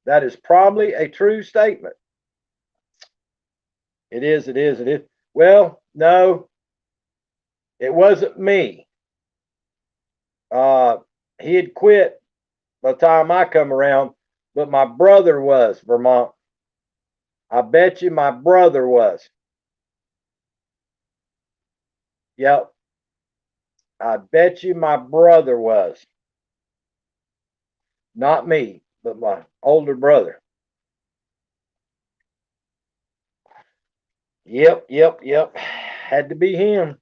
That is probably a true statement. It is, it is, it is. Well, no, it wasn't me. He had quit by the time I come around, but my brother was, Vermont. I bet you my brother was. Yep. I bet you my brother was. Not me, but my older brother. Yep, yep, yep. Had to be him.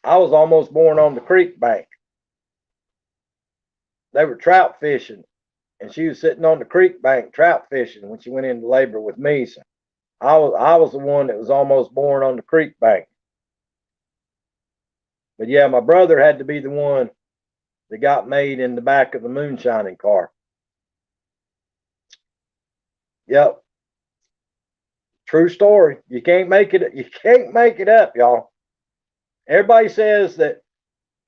I was almost born on the creek bank. They were trout fishing, and she was sitting on the creek bank trout fishing when she went into labor with me. So I was the one that was almost born on the creek bank. But yeah, my brother had to be the one that got made in the back of the moonshining car. Yep. True story. You can't make it. You can't make it up, y'all. Everybody says that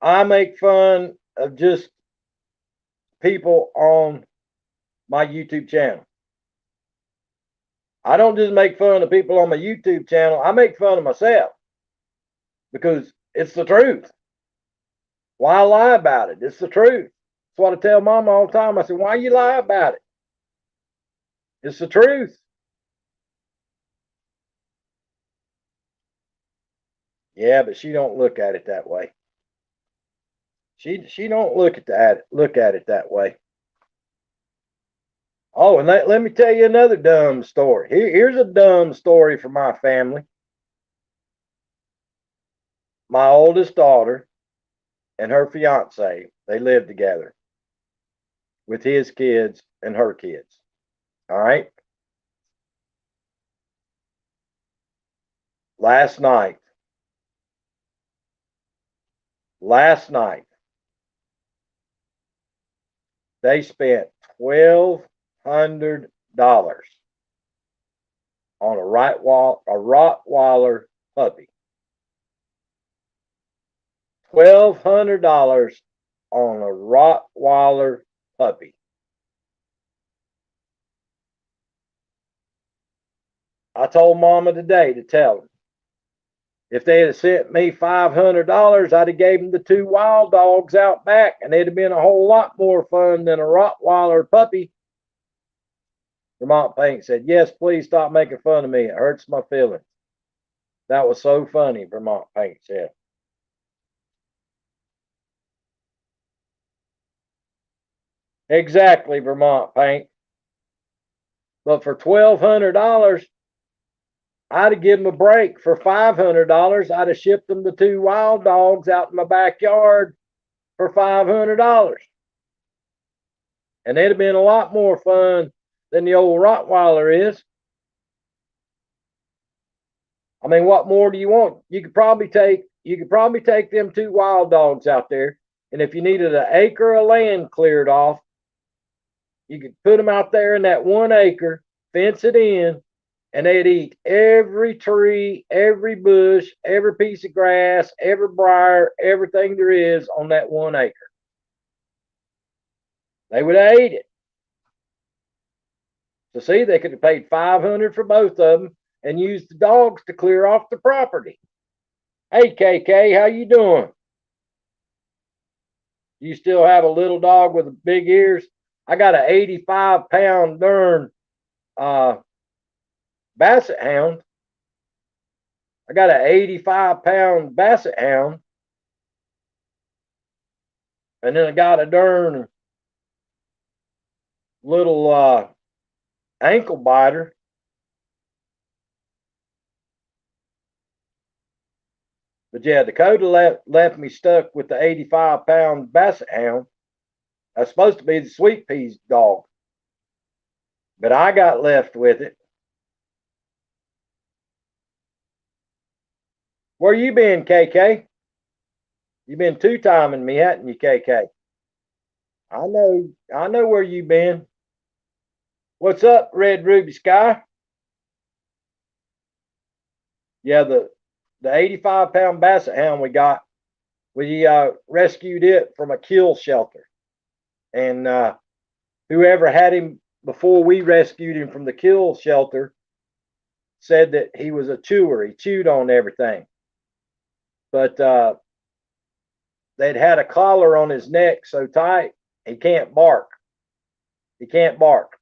I make fun of just people on my YouTube channel. I don't just make fun of people on my YouTube channel. I make fun of myself because it's the truth. Why lie about it? It's the truth. That's what I tell Mama all the time. I said, why you lie about it? It's the truth. Yeah, but she don't look at it that way. She don't look at it that way. Oh, and let me tell you another dumb story. Here's a dumb story for my family. My oldest daughter and her fiance, they live together with his kids and her kids. All right. Last night, they spent $1,200 on a Rottweiler puppy. $1,200 on a Rottweiler puppy. I told Mama today to tell them if they had sent me $500, I'd have gave them the 2 wild dogs out back, and it'd have been a whole lot more fun than a Rottweiler puppy. Vermont Paint said, yes, please stop making fun of me. It hurts my feelings. That was so funny, Vermont Paint said. Exactly, Vermont Paint. But for $1,200, I'd have given them a break. For $500, I'd have shipped them the 2 wild dogs out in my backyard for $500. And it'd have been a lot more fun than the old Rottweiler is. I mean, what more do you want? You could probably take them 2 wild dogs out there, and if you needed an acre of land cleared off, you could put them out there in that 1 acre, fence it in, and they'd eat every tree, every bush, every piece of grass, every briar, everything there is on that 1 acre. They would have ate it. So see, they could have paid $500 for both of them and used the dogs to clear off the property. Hey, KK, how you doing? You still have a little dog with big ears? I got an 85-pound darn basset hound. I got an 85-pound basset hound. And then I got a darn little ankle biter. But yeah, Dakota left me stuck with the 85-pound basset hound. That's supposed to be the Sweet Peas dog. But I got left with it. Where you been, KK? You been 2-timing me, hadn't you, KK? I know where you been. What's up, Red Ruby Sky? Yeah, the 85-pound basset hound we got, we rescued it from a kill shelter. And whoever had him before we rescued him from the kill shelter said that he was a chewer. He chewed on everything. But they'd had a collar on his neck so tight, he can't bark. He can't bark.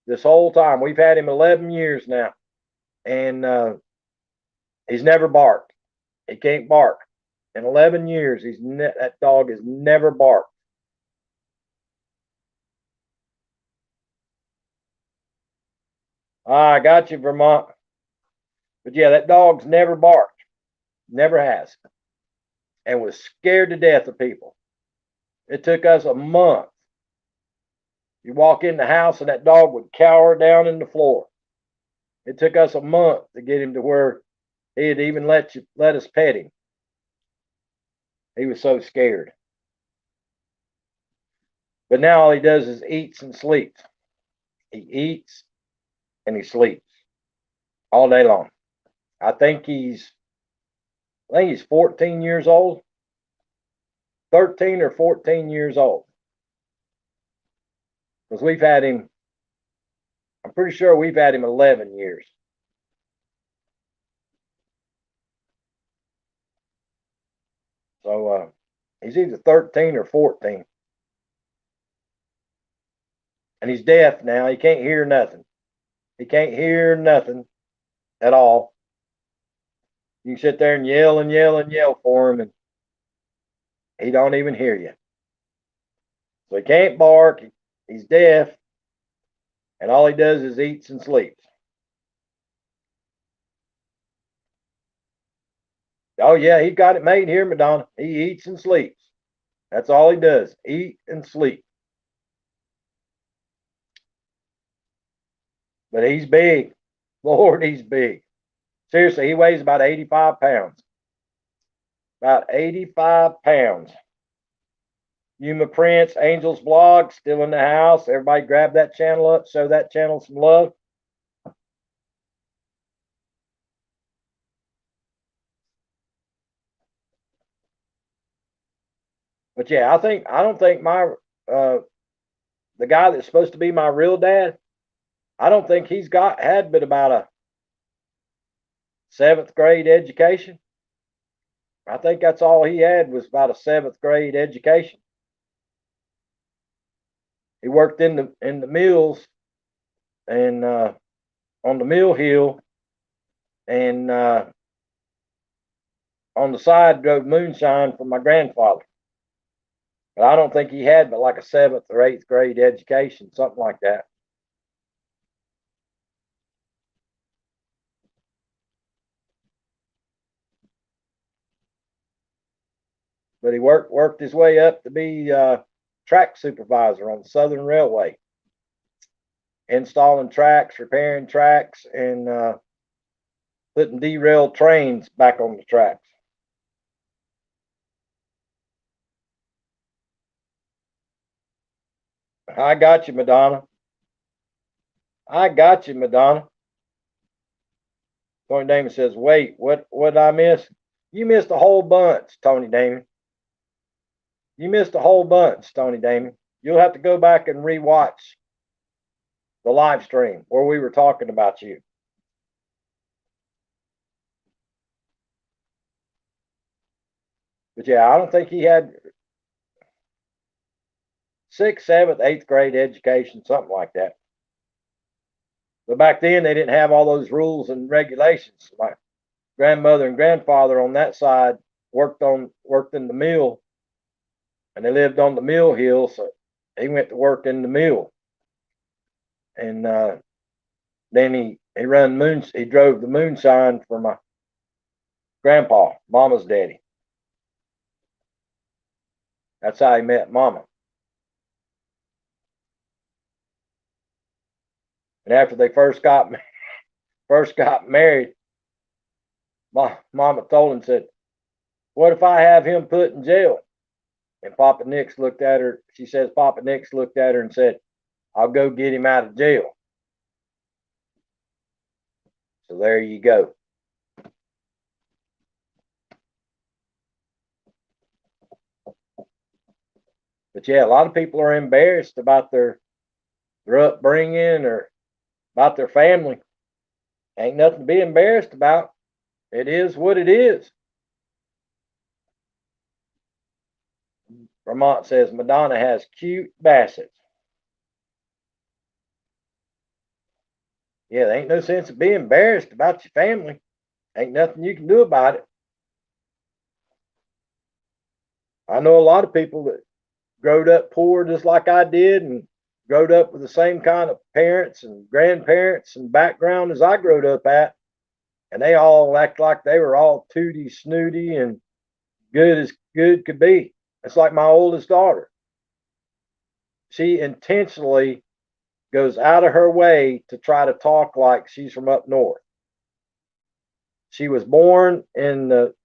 This whole time. We've had him 11 years now. And he's never barked. He can't bark. In 11 years, that dog has never barked. I got you, Vermont. But yeah, that dog's never barked. Never has. And was scared to death of people. It took us a month. You walk in the house and that dog would cower down in the floor. It took us a month to get him to where he'd even let us pet him. He was so scared. But now all he does is eats and sleeps. He eats and he sleeps all day long. I think he's 14 years old. 13 or 14 years old. Because we've had him, I'm pretty sure we've had him 11 years. So he's either 13 or 14. And he's deaf now. He can't hear nothing. He can't hear nothing at all. You can sit there and yell and yell and yell for him, and he don't even hear you. So he can't bark. He's deaf. And all he does is eats and sleeps. Oh, yeah, he got it made here, Madonna. He eats and sleeps. That's all he does, eat and sleep. But he's big. Lord, he's big. Seriously, he weighs about 85 pounds. About 85 pounds. Yuma Prince, Angels Vlog, still in the house. Everybody grab that channel up, show that channel some love. But yeah, I don't think my the guy that's supposed to be my real dad, I don't think he's had but about a 7th grade education. I think that's all he had was about a 7th grade education. He worked in the mills and on the mill hill, and on the side drove moonshine for my grandfather. But I don't think he had but like a 7th or 8th grade education, something like that. But he worked his way up to be track supervisor on the Southern Railway, installing tracks, repairing tracks, and putting derailed trains back on the tracks. I got you, Madonna. I got you, Madonna. Tony Damon says, wait, what did I miss? You missed a whole bunch, Tony Damon. You missed a whole bunch, Tony Damon. You'll have to go back and rewatch the live stream where we were talking about you. But yeah, I don't think he had 6th, 7th, 8th grade education, something like that. But back then they didn't have all those rules and regulations. My grandmother and grandfather on that side worked in the mill, and they lived on the mill hill, so he went to work in the mill. And then he drove the moonshine for my grandpa, Mama's daddy. That's how he met Mama. And after they first got married, Mama told him, said, "What if I have him put in jail?" And Papa Nix looked at her. She says Papa Nix looked at her and said, I'll go get him out of jail. So there you go. But yeah, a lot of people are embarrassed about their upbringing or about their family. Ain't nothing to be embarrassed about. It is what it is. Vermont says Madonna has cute bassets. Yeah, there ain't no sense of being embarrassed about your family. Ain't nothing you can do about it. I know a lot of people that growed up poor just like I did and growed up with the same kind of parents and grandparents and background as I growed up at. And they all act like they were all tooty snooty and good as good could be. It's like my oldest daughter. She intentionally goes out of her way to try to talk like she's from up north. She was born in the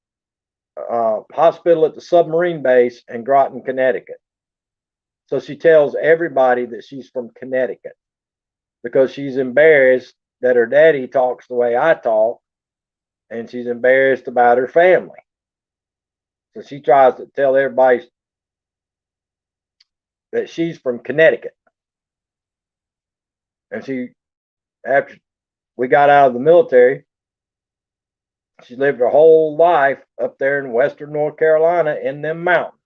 hospital at the submarine base in Groton, Connecticut. So she tells everybody that she's from Connecticut because she's embarrassed that her daddy talks the way I talk, and she's embarrassed about her family. So she tries to tell everybody that she's from Connecticut. And she, after we got out of the military, she lived her whole life up there in western North Carolina in them mountains.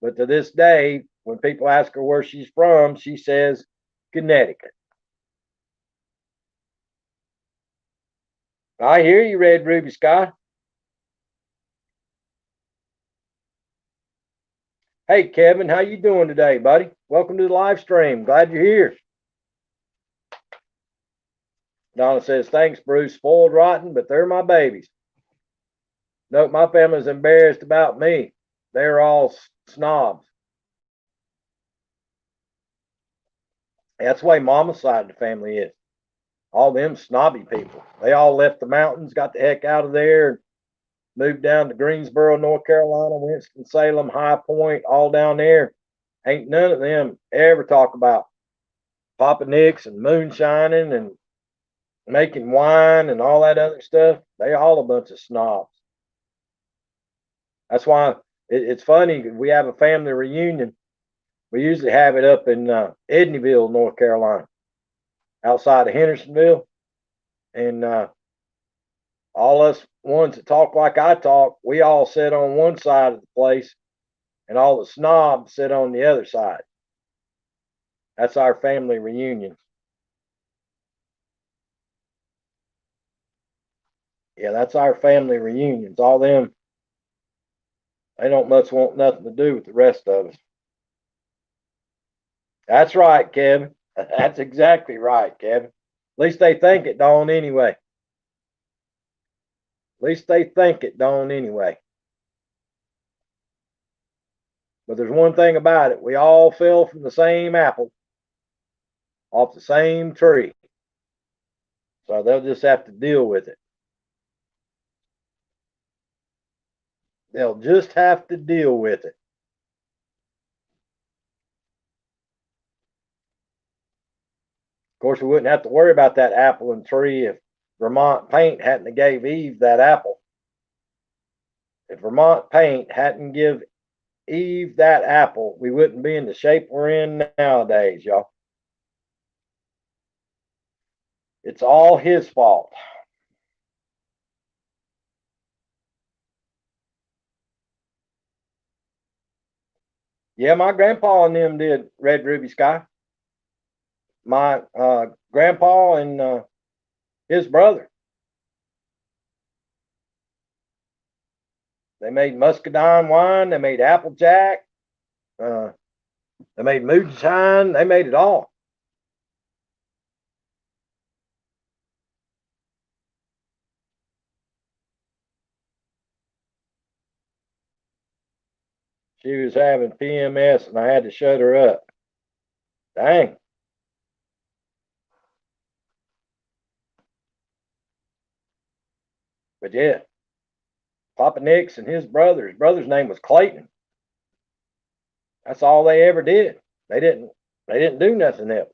But to this day, when people ask her where she's from, she says Connecticut. I hear you, Red Ruby Sky. Hey, Kevin, how you doing today, buddy? Welcome to the live stream. Glad you're here. Donna says, thanks, Bruce. Spoiled rotten, but they're my babies. Nope, my family's embarrassed about me. They're all snobs. That's the way Mama's side of the family is. All them snobby people. They all left the mountains, got the heck out of there, and moved down to Greensboro, North Carolina, Winston-Salem, High Point, all down there. Ain't none of them ever talk about Papa Nicks and moonshining and making wine and all that other stuff. They all a bunch of snobs. That's why it's funny. We have a family reunion. We usually have it up in Edneyville, North Carolina, outside of Hendersonville. And all us ones that talk like I talk, we all sit on one side of the place, and all the snobs sit on the other side. That's our family reunion. Yeah, that's our family reunions. All them, they don't much want nothing to do with the rest of us. That's right, Kevin. That's exactly right, Kevin. At least they think it don't anyway. At least they think it don't anyway. But there's one thing about it. We all fell from the same apple, off the same tree. So they'll just have to deal with it. They'll just have to deal with it. Of course, we wouldn't have to worry about that apple and tree if Vermont Paint hadn't gave Eve that apple. If Vermont Paint hadn't give Eve that apple, we wouldn't be in the shape we're in nowadays, y'all. It's all his fault. Yeah, my grandpa and them did, Red Ruby Sky. My grandpa and his brother. They made muscadine wine. They made applejack. They made moonshine. They made it all. She was having PMS and I had to shut her up. Dang. But yeah, Papa Nix and his brother's name was Clayton. That's all they ever did. They didn't They didn't do nothing else.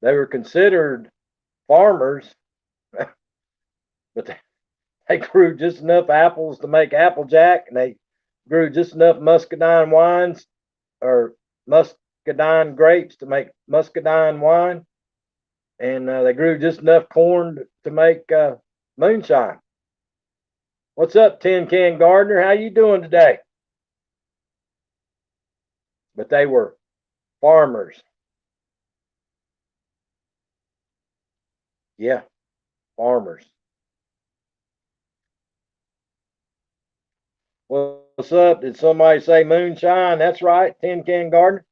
They were considered farmers, but they grew just enough apples to make Applejack, and they grew just enough muscadine wines or muscadine grapes to make muscadine wine, and they grew just enough corn to make moonshine. What's up, Tin Can Gardener? How you doing today? But they were farmers. Yeah, farmers. What's up? Did somebody say moonshine? That's right, Tin Can Gardener.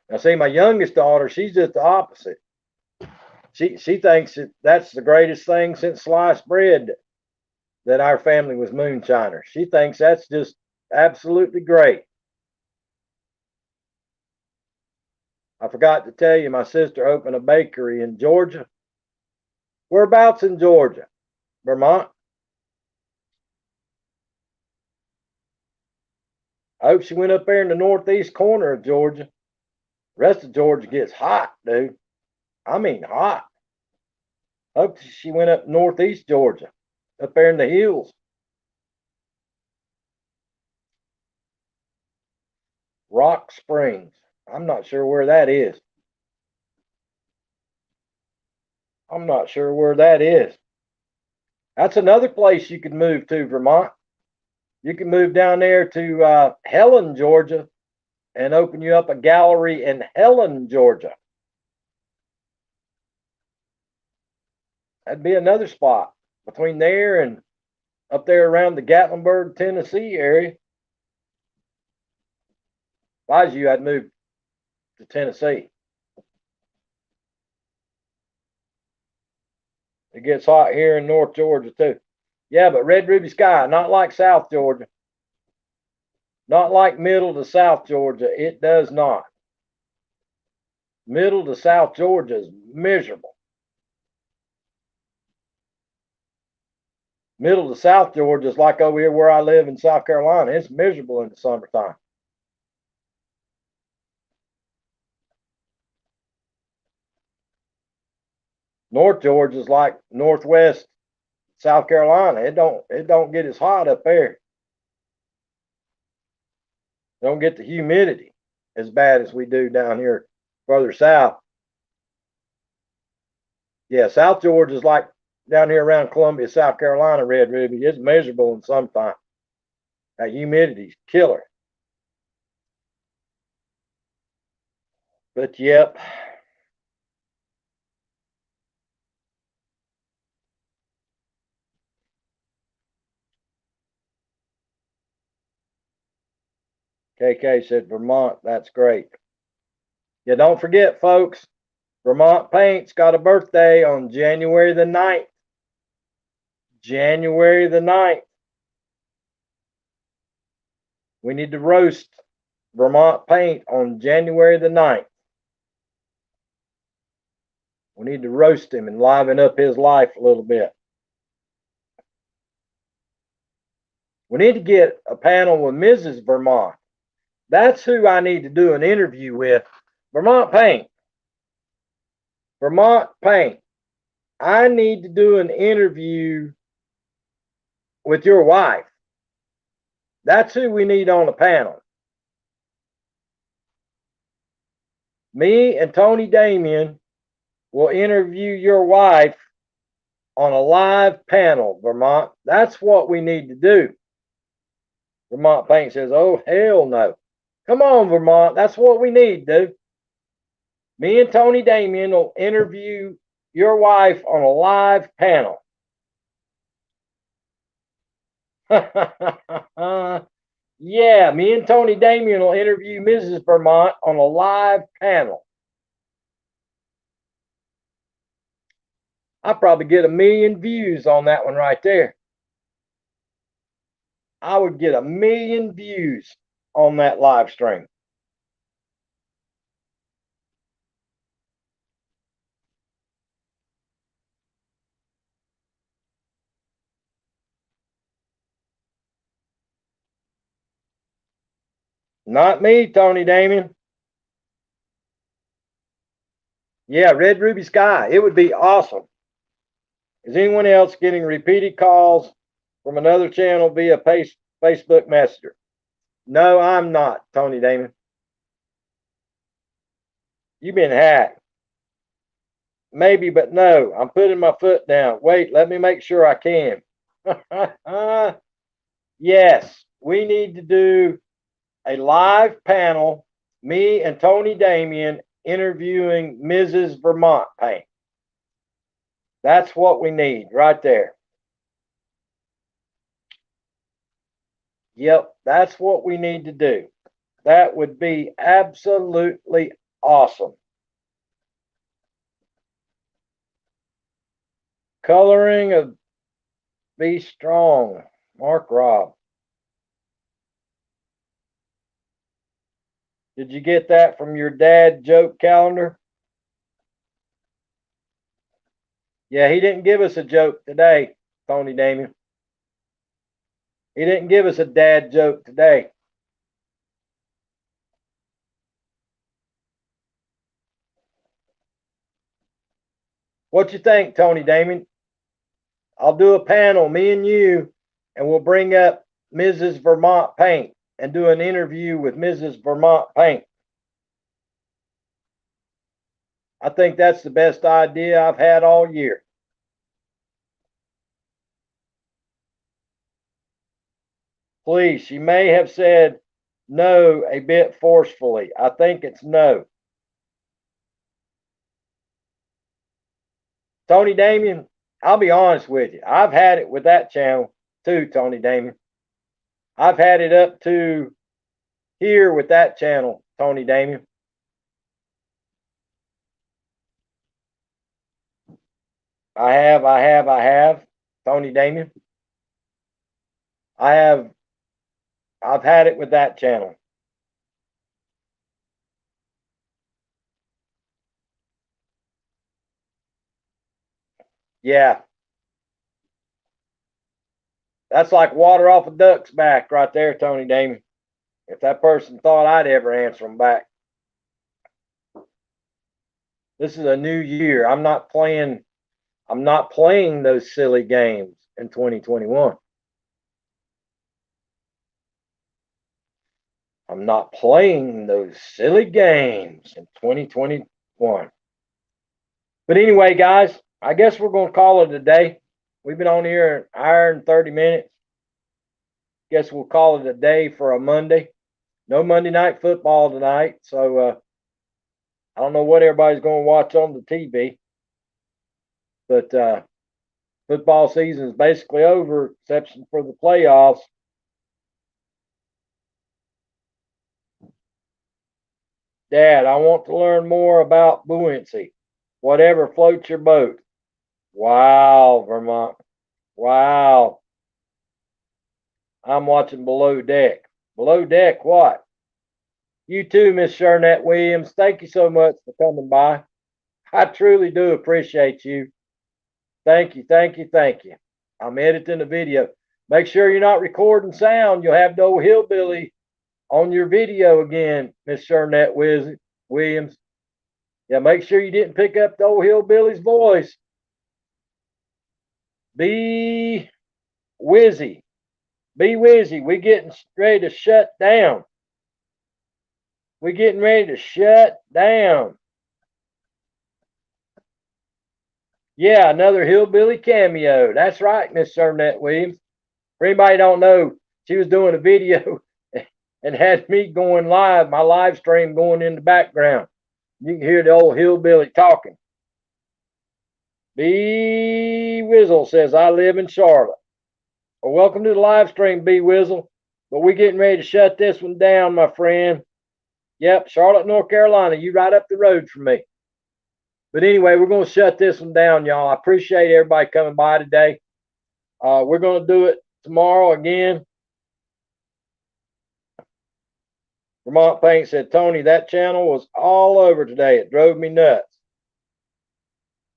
Now, see, my youngest daughter, she's just the opposite. She thinks that's the greatest thing since sliced bread that our family was moonshiners. She thinks that's just absolutely great. I forgot to tell you, my sister opened a bakery in Georgia. Whereabouts in Georgia? Vermont? I hope she went up there in the northeast corner of Georgia. The rest of Georgia gets hot, dude. I mean hot. I hope she went up northeast Georgia, up there in the hills. Rock Springs. I'm not sure where that is. I'm not sure where that is. That's another place you could move to, Vermont. You can move down there to Helen, Georgia, and open you up a gallery in Helen, Georgia. That'd be another spot between there and up there around the Gatlinburg, Tennessee area. If I was you, I'd move to Tennessee. It gets hot here in North Georgia too. Yeah, but Red Ruby Sky, not like South Georgia. Not like middle to South Georgia. It does not. Middle to South Georgia is miserable. Middle to South Georgia is like over here where I live in South Carolina. It's miserable in the summertime. North Georgia is like northwest South Carolina. It don't get as hot up there. Don't get the humidity as bad as we do down here further south. Yeah, South Georgia is like down here around Columbia, South Carolina, Red Ruby. It's miserable in summertime. That humidity's killer. But yep. KK said Vermont, that's great. Yeah, don't forget, folks, Vermont Paint's got a birthday on January the 9th. January the 9th. We need to roast Vermont Paint on January the 9th. We need to roast him and liven up his life a little bit. We need to get a panel with Mrs. Vermont. That's who I need to do an interview with. Vermont Paint. Vermont Paint. I need to do an interview with your wife. That's who we need on the panel. Me and Tony Damien will interview your wife on a live panel, Vermont. That's what we need to do. Vermont Paint says, oh, hell no. Come on, Vermont. That's what we need, dude. Me and Tony Damien will interview your wife on a live panel. Yeah, me and Tony Damien will interview Mrs. Vermont on a live panel. I probably get 1,000,000 views on that one right there. I would get 1,000,000 views on that live stream. Not me, Tony Damien. Yeah, Red Ruby Sky. It would be awesome. Is anyone else getting repeated calls from another channel via Facebook Messenger? No, I'm not, Tony Damon. You've been hacked. Maybe, but no. I'm putting my foot down. Wait, let me make sure I can. Yes, we need to do a live panel, me and Tony Damien interviewing Mrs. Vermont Paint. That's what we need right there. Yep, that's what we need to do. That would be absolutely awesome. Coloring of Be Strong, Mark Robb. Did you get that from your dad joke calendar? Yeah, he didn't give us a joke today, Tony Damien. He didn't give us a dad joke today. What you think, Tony Damien? I'll do a panel, me and you, and we'll bring up Mrs. Vermont Paint and do an interview with Mrs. Vermont Paint. I think that's the best idea I've had all year. Please, she may have said no a bit forcefully. I think it's no. Tony Damien, I'll be honest with you. I've had it with that channel too, Tony Damien. I've had it up to here with that channel, Tony Damien. I have, Tony Damien. I've had it with that channel. Yeah. That's like water off a duck's back right there, Tony Damien. If that person thought I'd ever answer them back. This is a new year. I'm not playing those silly games in 2021. I'm not playing those silly games in 2021. But anyway, guys, I guess we're going to call it a day. We've been on here an hour and 30 minutes. Guess we'll call it a day for a Monday. No Monday Night Football tonight, so I don't know what everybody's going to watch on the TV. But football season is basically over, exception for the playoffs. Dad, I want to learn more about buoyancy. Whatever floats your boat. Wow, Vermont. Wow. I'm watching Below Deck. Below Deck what? You too, Miss Shernette Williams. Thank you so much for coming by. I truly do appreciate you. Thank you, thank you, thank you. I'm editing the video. Make sure you're not recording sound. You'll have the old hillbilly on your video again, Miss Shernette Williams. Yeah, make sure you didn't pick up the old hillbilly's voice. Be Wizzy. Be Wizzy. We getting ready to shut down. We're getting ready to shut down. Yeah, another hillbilly cameo. That's right, Miss Shernette Williams. For anybody don't know, she was doing a video and had me going live, my live stream going in the background. You can hear the old hillbilly talking. B Wizzle says, I live in Charlotte. Well, welcome to the live stream, B Wizzle. But we're getting ready to shut this one down, my friend. Yep, Charlotte, North Carolina. You right up the road from me. But anyway, we're going to shut this one down, y'all. I appreciate everybody coming by today. We're going to do it tomorrow again. Vermont Paint said, Tony, that channel was all over today. It drove me nuts.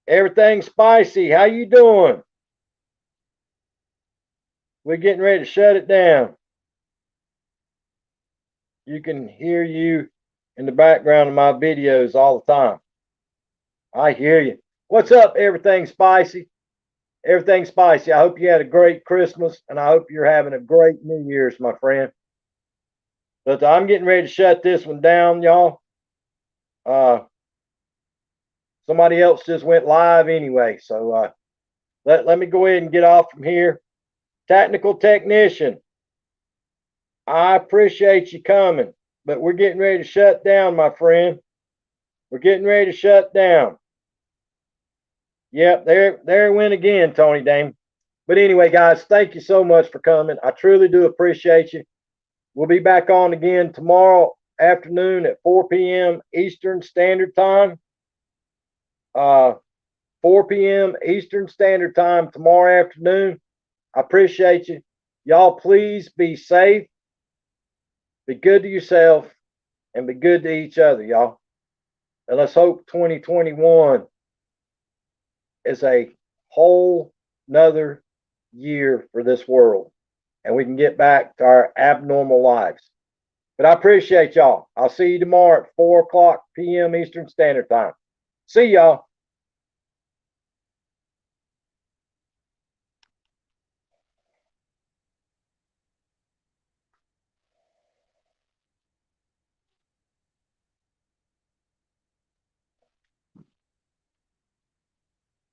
Everything's spicy. How you doing? We're getting ready to shut it down. You can hear you in the background of my videos all the time. I hear you. What's up, everything spicy? Everything spicy. I hope you had a great Christmas, and I hope you're having a great New Year's, my friend. But I'm getting ready to shut this one down, y'all. Somebody else just went live anyway, so let me go ahead and get off from here. Technical technician, I appreciate you coming, but we're getting ready to shut down, my friend. We're getting ready to shut down. Yep, there it went again, Tony Dame. But anyway, guys, thank you so much for coming. I truly do appreciate you. We'll be back on again tomorrow afternoon at 4 p.m. Eastern Standard Time. 4 p.m. Eastern Standard Time tomorrow afternoon. I appreciate you. Y'all, please be safe, be good to yourself, and be good to each other, y'all. And let's hope 2021 is a whole nother year for this world and we can get back to our abnormal lives. But I appreciate y'all. I'll see you tomorrow at 4 o'clock p.m. Eastern Standard Time. See y'all.